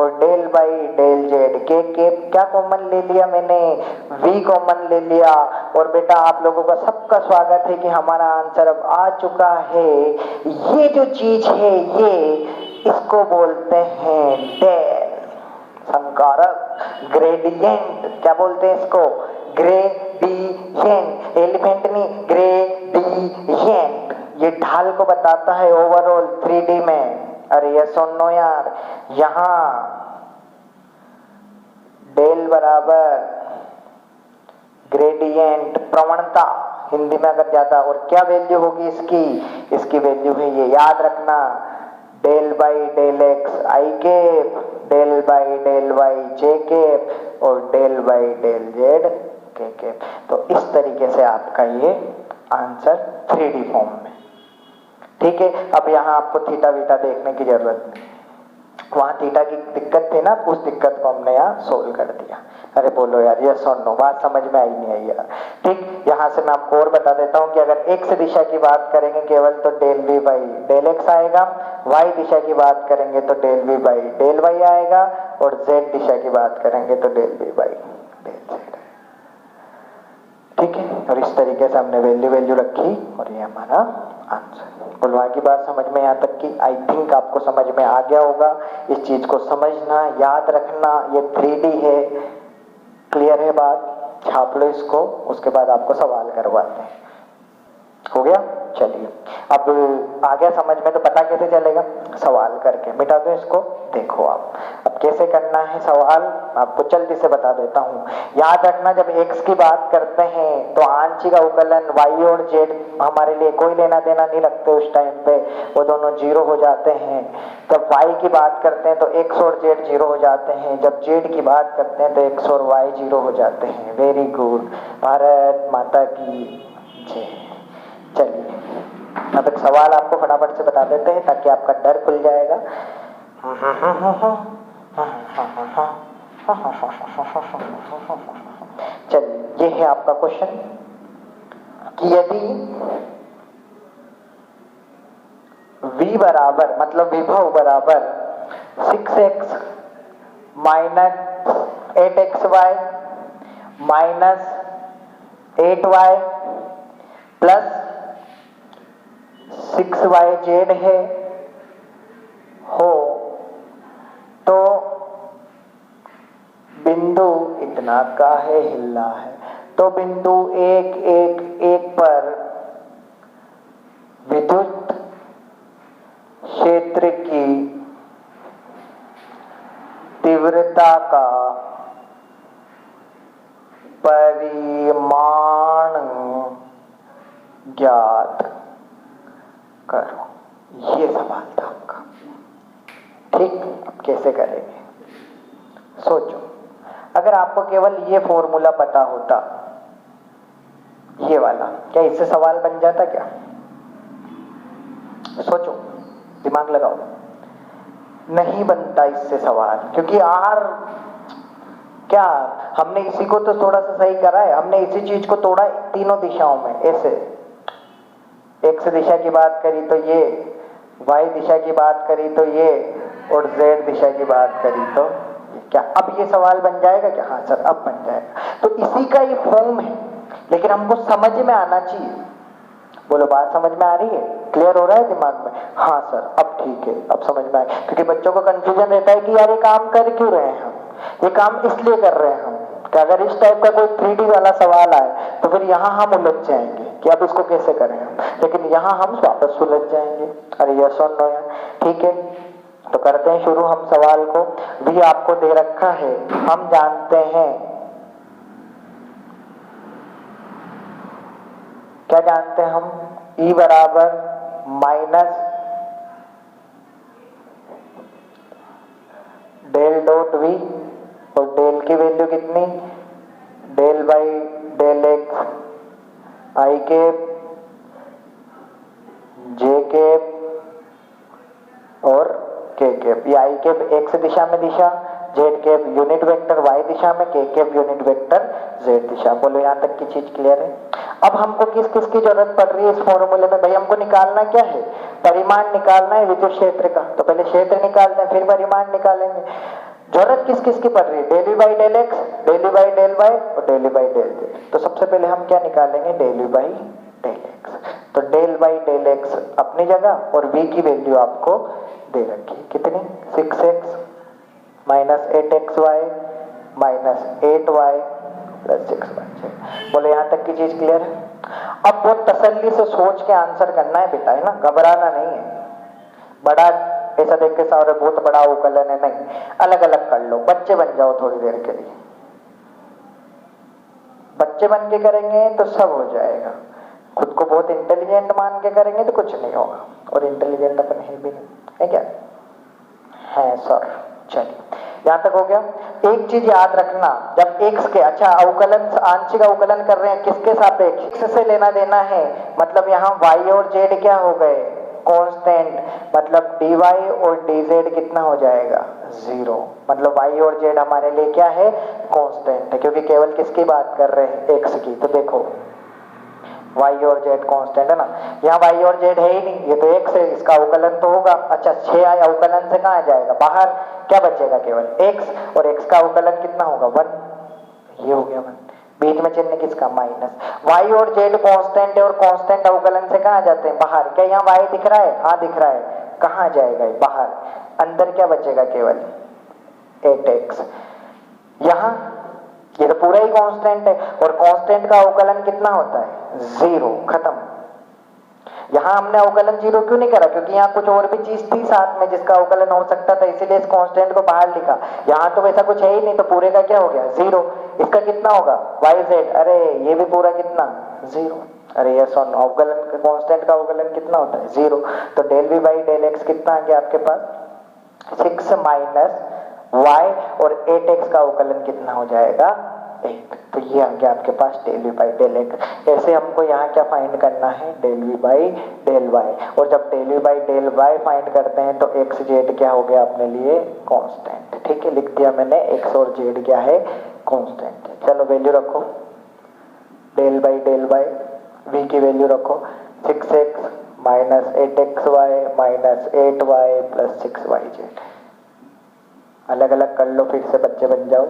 और del by del Z K cap. क्या कॉमन ले लिया मैंने? वी कॉमन ले लिया। और बेटा आप लोगों का सबका स्वागत है कि हमारा आंसर अब आ चुका है। ये जो चीज है, ये इसको बोलते हैं डेल, संकारक, ग्रेडियंट। क्या बोलते हैं इसको? ग्रेडियंट। एलिफेंट नहीं, ग्रेडियंट। ये ढाल को बताता है ओवरऑल 3D में। अरे ये सुनो यार, यहां बराबर ग्रेडियंट प्रवणता हिंदी में अगर ज्यादा, और क्या वैल्यू होगी इसकी, इसकी वैल्यू है ये याद रखना, del by del X I cap, del by del Y J cap और del by del Z K cap. तो इस तरीके से आपका ये आंसर 3D फॉर्म में, ठीक है। अब यहाँ आपको थीटा वीटा देखने की जरूरत नहीं, वहां थीटा की दिक्कत थी ना, उस दिक्कत को हमने यहाँ सोल्व कर दिया। अरे बोलो यार यस और नो, बात समझ में आई नहीं आई यार, ठीक। यहाँ से मैं आपको और बता देता हूँ कि अगर एक्स दिशा की बात करेंगे केवल तो del V by del X आएगा, वाई दिशा की बात करेंगे तो del V by del Y आएगा, और जेड दिशा की बात करेंगे तो del V by del Z, ठीक है। और इस तरीके से हमने वैल्यू रखी और ये हमारा आंसर। बुलवा की बात समझ में यहाँ तक की आई थिंक आपको समझ में आ गया होगा। इस चीज को समझना, याद रखना, ये 3D है, क्लियर है बात, छाप लो इसको, उसके बाद आपको सवाल करवाते हैं। हो गया, चलिए अब आ गया समझ में, तो पता कैसे चलेगा, सवाल करके। मिटा दो इसको, देखो आप अब कैसे करना है सवाल, आपको जल्दी से बता देता हूँ। याद रखना जब x की बात करते हैं तो आंशिक अवकलन y और z हमारे लिए कोई लेना देना नहीं रखते, उस टाइम पे वो दोनों 0 हो जाते हैं। जब y की बात करते हैं तो x और z 0 हो जाते हैं, जब z की बात करते हैं तो x और y 0 हो जाते हैं। वेरी गुड, भारत माता की जय। चलिए अब एक सवाल आपको फटाफट से बता देते हैं ताकि आपका डर खुल जाएगा। चलिए ये है आपका क्वेश्चन कि यदि v बराबर मतलब विभव बराबर 6x minus 8xy minus 8y plus 6yz है हो, तो बिंदु इतना का है हिला है, तो बिंदु 1 1 1 पर विद्युत क्षेत्र की तीव्रता का परिमाण ज्ञात करो। ये सवाल था आपका, ठीक। अब कैसे करेंगे सोचो। अगर आपको केवल ये फॉर्मूला पता होता, ये वाला, क्या इससे सवाल बन जाता क्या? सोचो, दिमाग लगाओ। नहीं बनता इससे सवाल, क्योंकि आर क्या, हमने इसी को तो थोड़ा सा सही करा है, हमने इसी चीज को तोड़ा तीनों दिशाओं में। ऐसे एक्स दिशा की बात करी तो ये, वाई दिशा की बात करी तो ये, और जेड दिशा की बात करी तो क्या। अब ये सवाल बन जाएगा क्या? हाँ सर अब बन जाएगा। तो इसी का ये फॉर्म है, लेकिन हमको समझ में आना चाहिए। बोलो बात समझ में आ रही है, क्लियर हो रहा है दिमाग में? हाँ सर अब ठीक है, अब समझ में आया। क्योंकि बच्चों को कंफ्यूजन रहता है कि यार ये काम कर क्यों रहे हैं हम, ये काम इसलिए कर रहे हैं हम कि अगर इस टाइप का कोई 3D वाला सवाल आए तो फिर यहाँ हम उलझ जाएंगे कि अब इसको कैसे करें हम, लेकिन यहाँ हम वापस सुलझ जाएंगे। अरे यस और नो यार, ठीक है। तो करते हैं शुरू हम सवाल को। भी आपको दे रखा है, हम जानते हैं, क्या जानते हैं हम, E बराबर माइनस डेल डॉट V, और डेल की वैल्यू कितनी, del by del X I cap J cap और के कैप। ये आई कैप एक्स दिशा में दिशा, Z cap unit vector Y दिशा में, K cap unit vector Z दिशा। बोलो यहाँ तक की चीज क्लियर है? अब हमको किस किस की जरूरत पड़ रही है इस फॉर्मूले में? भाई हमको निकालना क्या है, परिमाण निकालना है विद्युत क्षेत्र का। तो पहले क्षेत्र निकालते हैं फिर परिमाण निकालेंगे। जरूरत किस किस की पड़ रही है? Del V by del X, del V by del Y और del V by del Z. तो सबसे पहले हम क्या निकालेंगे, del V by del X. तो डेल बाई डेल एक्स अपनी जगह, और v की वैल्यू आपको दे रखी कितनी, 6x minus 8xy minus 8y plus 6y। बोले यहाँ तक की चीज क्लियर है? अब बहुत तसल्ली से सोच के आंसर करना है बेटा, है ना, घबराना नहीं है। बड़ा ऐसा देख के सारे बहुत बड़ा अवकलन है, नहीं, अलग अलग कर लो, बच्चे बन जाओ थोड़ी देर के लिए। बच्चे बन के करेंगे तो सब हो जाएगा, खुद को बहुत इंटेलिजेंट मान के करेंगे तो कुछ नहीं होगा, और इंटेलिजेंट अपन है भी नहीं, है क्या? है सर। चलिए यहां तक हो गया। एक चीज याद रखना, जब x के, अच्छा अवकलन, आंशिक अवकलन कर रहे हैं किसके सापेक्ष? x से लेना देना है, मतलब यहाँ y और z क्या हो गए? कांस्टेंट, मतलब dy और dz कितना हो जाएगा? 0। मतलब y और z हमारे लिए क्या है? कांस्टेंट है, क्योंकि केवल किसकी बात कर रहे हैं? x की। तो देखो y और z कांस्टेंट है ना, यहाँ y और z है ही नहीं, ये तो x है, इसका अवकलन तो होगा। अच्छा 6i अवकलन से कहाँ जाएगा? बाहर, क्या बचेगा? केवल x, और x का अवकलन कितना होगा? 1। ये हो गया 1, बीच में चिन्ह किसका? माइनस। y और z कांस्टेंट है, और कांस्टेंट अवकलन से कहाँ जाते हैं? बाहर। क्या यहाँ y दिख रहा है? हाँ दिख रहा है। कहाँ जाएगा? बाहर। अंदर क्या बचेगा? केवल 8x। यहाँ ये तो पूरा ही कांस्टेंट है, और कांस्टेंट का अवकलन कितना होता है? 0। खत्म। यहां हमने अवकलन 0 क्यों नहीं करा? क्योंकि यहाँ कुछ और भी चीज थी साथ में जिसका अवकलन हो सकता था, इसीलिए इस कांस्टेंट को बाहर लिखा। यहाँ तो वैसा कुछ है ही नहीं, तो पूरे का क्या हो गया? 0। इसका कितना होगा? yz, अरे ये भी पूरा कितना? 0। अरे यस और नो, अवकलन का, कांस्टेंट का अवकलन कितना होता है? 0। तो del v by del x कितना आ गया आपके पास? 6 माइनस y, और 8x का अवकलन कितना हो जाएगा? 8। तो ये आ गया आपके पास del v by del x। ऐसे हमको यहाँ क्या फाइंड करना है? Del v by del y। और जब del v by del y find करते हैं तो x z क्या हो गया अपने लिए? कांस्टेंट। ठीक है, लिख दिया मैंने, x और z क्या है? कांस्टेंट। चलो वैल्यू रखो, del by del y, v की वैल्यू रखो 6x minus 8xy minus 8y plus 6yz। अलग अलग कर लो, फिर से बच्चे बन जाओ।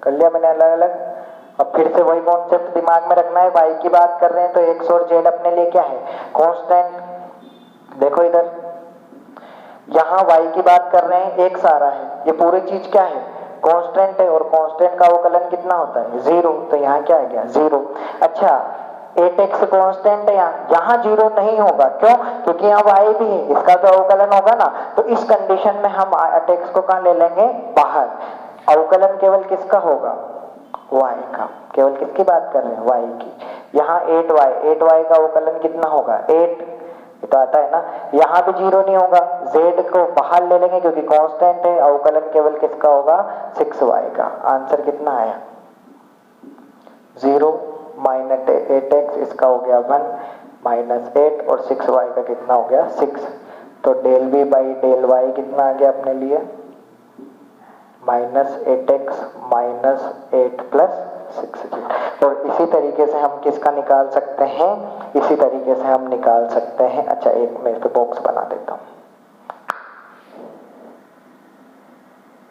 कर लिया मैंने अलग अलग। अब फिर से वही कॉन्सेप्ट दिमाग में रखना है, y की बात कर रहे हैं तो x और z अपने लिए क्या है? कांस्टेंट। देखो इधर, यहाँ y की बात कर रहे हैं, x आ रहा है, ये पूरी चीज क्या है? कांस्टेंट है, और कांस्टेंट का अवकलन कितना होता है? 0। तो यहाँ क्या आ गया? 0। अच्छा 8x कांस्टेंट है, यहाँ 0 नहीं होगा, क्यों? क्योंकि यहाँ y भी है, इसका तो अवकलन होगा ना। तो इस कंडीशन में हम 8x को कहाँ ले लेंगे? बाहर। अवकलन केवल किसका होगा? y का। केवल किसकी बात कर रहे हैं? y की। यहाँ 8y का अवकलन कितना होगा? 8। तो आता है ना, यहाँ भी 0 नहीं होगा, z को बाहर ले लेंगे क्योंकि कांस्टेंट है, अवकलन केवल किसका होगा? 6y का। आंसर कितना आया? 0 माइनस 8x, इसका हो गया 1 माइनस 8, और 6y का कितना हो गया? 6। तो del v by del y कितना आ गया अपने लिए? Minus 8x minus 8 plus 6। और इसी तरीके से हम किसका निकाल सकते हैं? इसी तरीके से हम निकाल सकते हैं, अच्छा एक मैं इस पे बॉक्स बना देता हूं।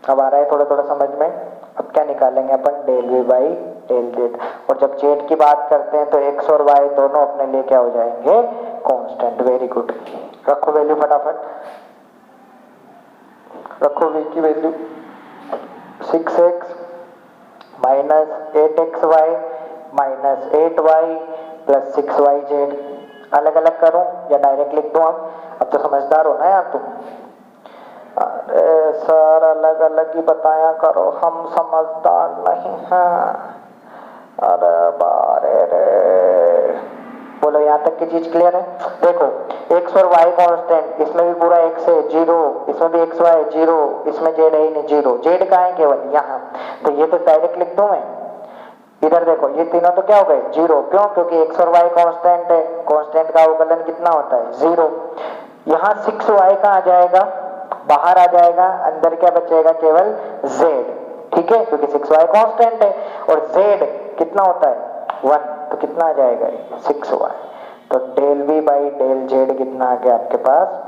अब आ रहा है थोड़ा थोड़ा समझ में? अब क्या निकालेंगे अपन? Del v by del z। और जब z की बात करते हैं तो x और y दोनों अपने लिए क्या हो जाएंगे? कांस्टेंट। Very good. रखो वैल्यू फटाफट, रखो v की value 6x minus 8xy minus 8y plus 6yz। अलग अलग करूं या डायरेक्ट लिख दूं? अब तो समझदार हो ना यार तुम। अरे सर अलग अलग ही बताया करो, हम समझदार नहीं हैं। अरे बारे रे, बोलो यहाँ तक की चीज क्लियर है? देखो x और y कांस्टेंट, इसमें भी पूरा x है 0, इसमें भी x y 0, इसमें z है ही नहीं 0, z कहाँ है? केवल यहाँ। तो ये तो डायरेक्ट लिख दूं मैं। इधर देखो ये तीनों तो क्या हो गए? 0। क्यों? क्योंकि x और y कांस्टेंट है, कांस्टेंट का अवकलन कितना होता है? 0। यहाँ 6y का आ जाएगा, बाहर आ जाएगा, अंदर क्या बचेगा? केवल z। ठीक है, क्योंकि 6y कांस्टेंट है, और z कितना होता है? 1। तो कितना आ जाएगा? 6y। तो del v by del z कितना आ गया आपके पास?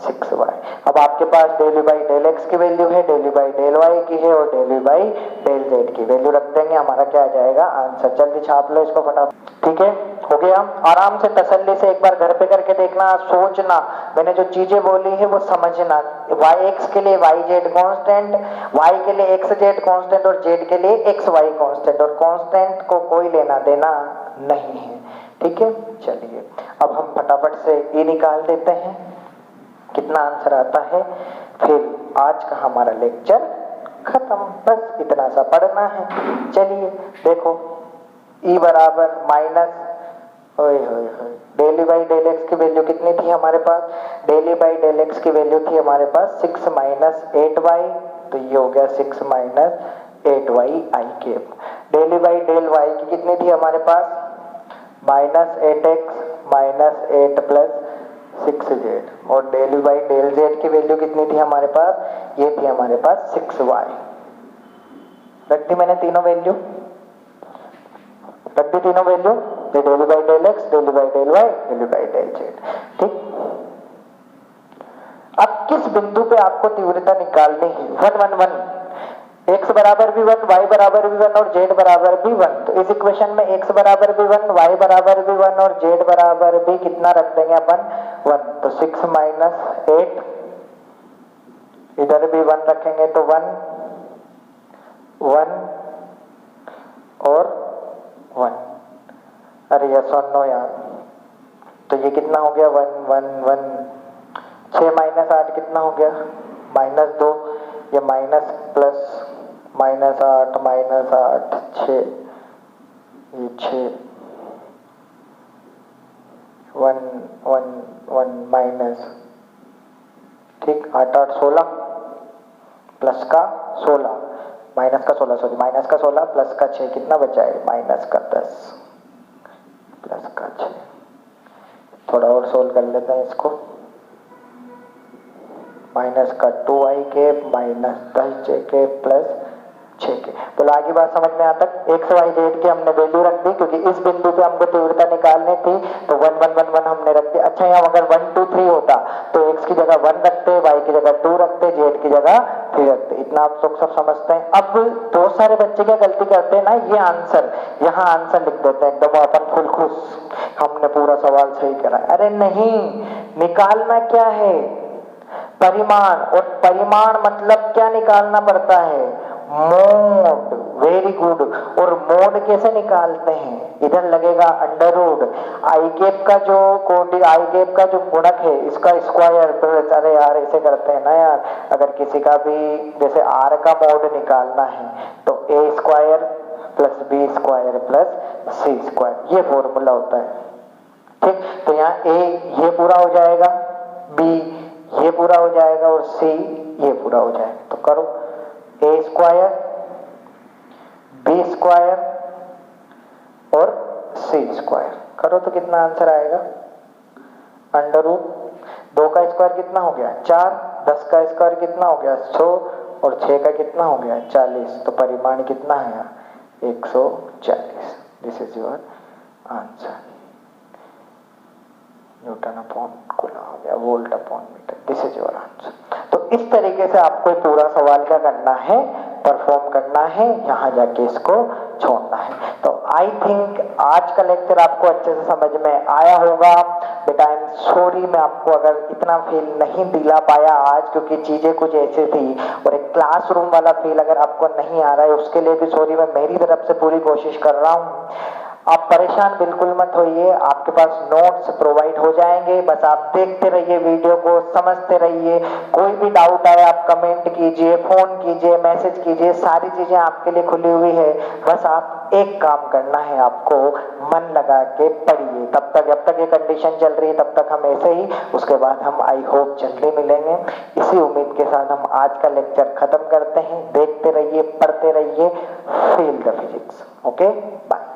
6y। अब आपके पास del v by del x की वैल्यू है, del v by del y की है, और del v by del z की वैल्यू रख देंगे, हमारा क्या आ जाएगा? आंसर। जल्दी छाप लो इसको फटाफट। ठीक है, हो गया। आराम से तसल्ली से एक बार घर पे करके देखना, सोचना, मैंने जो चीजें बोली है वो समझना। yx के लिए yz कांस्टेंट, y के लिए xz कांस्टेंट, और z के लिए xy कांस्टेंट, और कांस्टेंट को कोई लेना देना नहीं है। ठीक है, चलिए अब हम फटाफट से ए निकाल देते हैं कितना आंसर आता है, फिर आज का हमारा लेक्चर खत्म। बस इतना सा पढ़ना है। चलिए देखो, ई बराबर minus del V by del X की वैल्यू कितनी थी हमारे पास, डेली बाई डेल एक्स की वैल्यू थी हमारे पास 6 माइनस 8y, तो ये हो गया 6 minus 8y I cap. Del V by del y की कितनी थी हमारे पास, minus 8x minus 8 plus 6z, और डेली बाई डेल z की वैल्यू कितनी थी हमारे पास, ये थी हमारे पास 6y। रख दी मैंने तीनों वैल्यू, रख दी तीनों value, del V by del X, del V by del Y, del V by del Z. ठीक, अब किस बिंदु पे आपको तीव्रता निकालनी है, 1 1 1, x बराबर भी 1, y बराबर भी 1 और z बराबर भी 1। तो इस इक्वेशन में x बराबर भी 1, y बराबर भी 1 और z बराबर भी कितना रख देंगे अपन, 1। तो 6 माइनस 8, इधर भी 1 रखेंगे तो 1 1 और 1। अरे यस और नो यार, तो ये कितना हो गया 1 1 1, 6 माइनस 8 कितना हो गया, माइनस 2, ये माइनस प्लस माइनस 8 माइनस 8 6, ये 6 1 1 1 माइनस, ठीक 8 8 16 प्लस का 16 माइनस का 16, सॉरी माइनस का 16 प्लस का 6 कितना बचा है, माइनस का 10 प्लस का 6। थोड़ा और सोल्व कर लेते हैं इसको, माइनस का 2i के माइनस 10j के प्लस 6 के। तो आगे बात समझ में आता है, एक्स वाई जेड की हमने वैल्यू रख दी क्योंकि इस बिंदु पे हमको तीव्रता निकालनी थी, तो 1 1 1 1 हमने रख दिया। अच्छा यहाँ अगर 1 2 3 होता तो x की जगह 1 रखते, y की जगह 2 रखते, z की जगह 3 रखते। इतना आप लोग सब समझते हैं। अब बहुत सारे बच्चे क्या गलती करते हैं ना, ये आंसर यहाँ आंसर लिख देते हैं एकदम अपन फुल खुश, हमने पूरा सवाल सही करा। अरे नहीं, निकालना क्या है, परिमाण, और परिमाण मतलब क्या निकालना पड़ता है, मोड। Very good. और मोड कैसे निकालते हैं, इधर लगेगा अंडर रूट आई कैप का जो कोटि, आई कैप का जो गुणक है इसका स्क्वायर प्लस, अरे यार ऐसे करते हैं ना यार, अगर किसी का भी जैसे आर का मोड निकालना है तो A square plus B square plus C square, ये फॉर्मूला होता है। ठीक, तो यहाँ ए ये पूरा हो जाएगा, बी ये पूरा हो जाएगा और सी ये पूरा हो जाएगा। तो करो, ए स्क्वायर बी स्क्वायर और सी स्क्वायर करो तो कितना आंसर आएगा, अंडर रूट 2 का स्क्वायर कितना हो गया 4, 10 का स्क्वायर कितना हो गया 100 और 6 का कितना हो गया 40। तो परिमाण कितना है 140। This is your answer, Newton upon coulomb या volt upon metre, this is your answer. तो इस तरीके से आपको पूरा सवाल क्या करना है, परफॉर्म करना है, यहाँ जाके इसको छोड़ना है। तो आई थिंक आज का लेक्चर आपको अच्छे से समझ में आया होगा। बेटा आई एम सॉरी, मैं आपको अगर इतना फील नहीं दिला पाया आज, क्योंकि चीजें कुछ ऐसी थी और एक क्लासरूम वाला फील अगर आपको नहीं आ रहा है उसके लिए भी सॉरी। मैं मेरी तरफ से पूरी कोशिश कर रहा हूँ, आप परेशान बिल्कुल मत होइए, आपके पास नोट्स प्रोवाइड हो जाएंगे, बस आप देखते रहिए वीडियो को, समझते रहिए। कोई भी डाउट आए आप कमेंट कीजिए, फोन कीजिए, मैसेज कीजिए, सारी चीजें आपके लिए खुली हुई है। बस आप एक काम करना है, आपको मन लगा के पढ़िए। तब तक, जब तक ये कंडीशन चल रही है तब तक हम ऐसे ही, उसके बाद हम आई होप जल्दी मिलेंगे। इसी उम्मीद के साथ हम आज का लेक्चर खत्म करते हैं। देखते रहिए, पढ़ते रहिए, feel the physics. Okay, bye.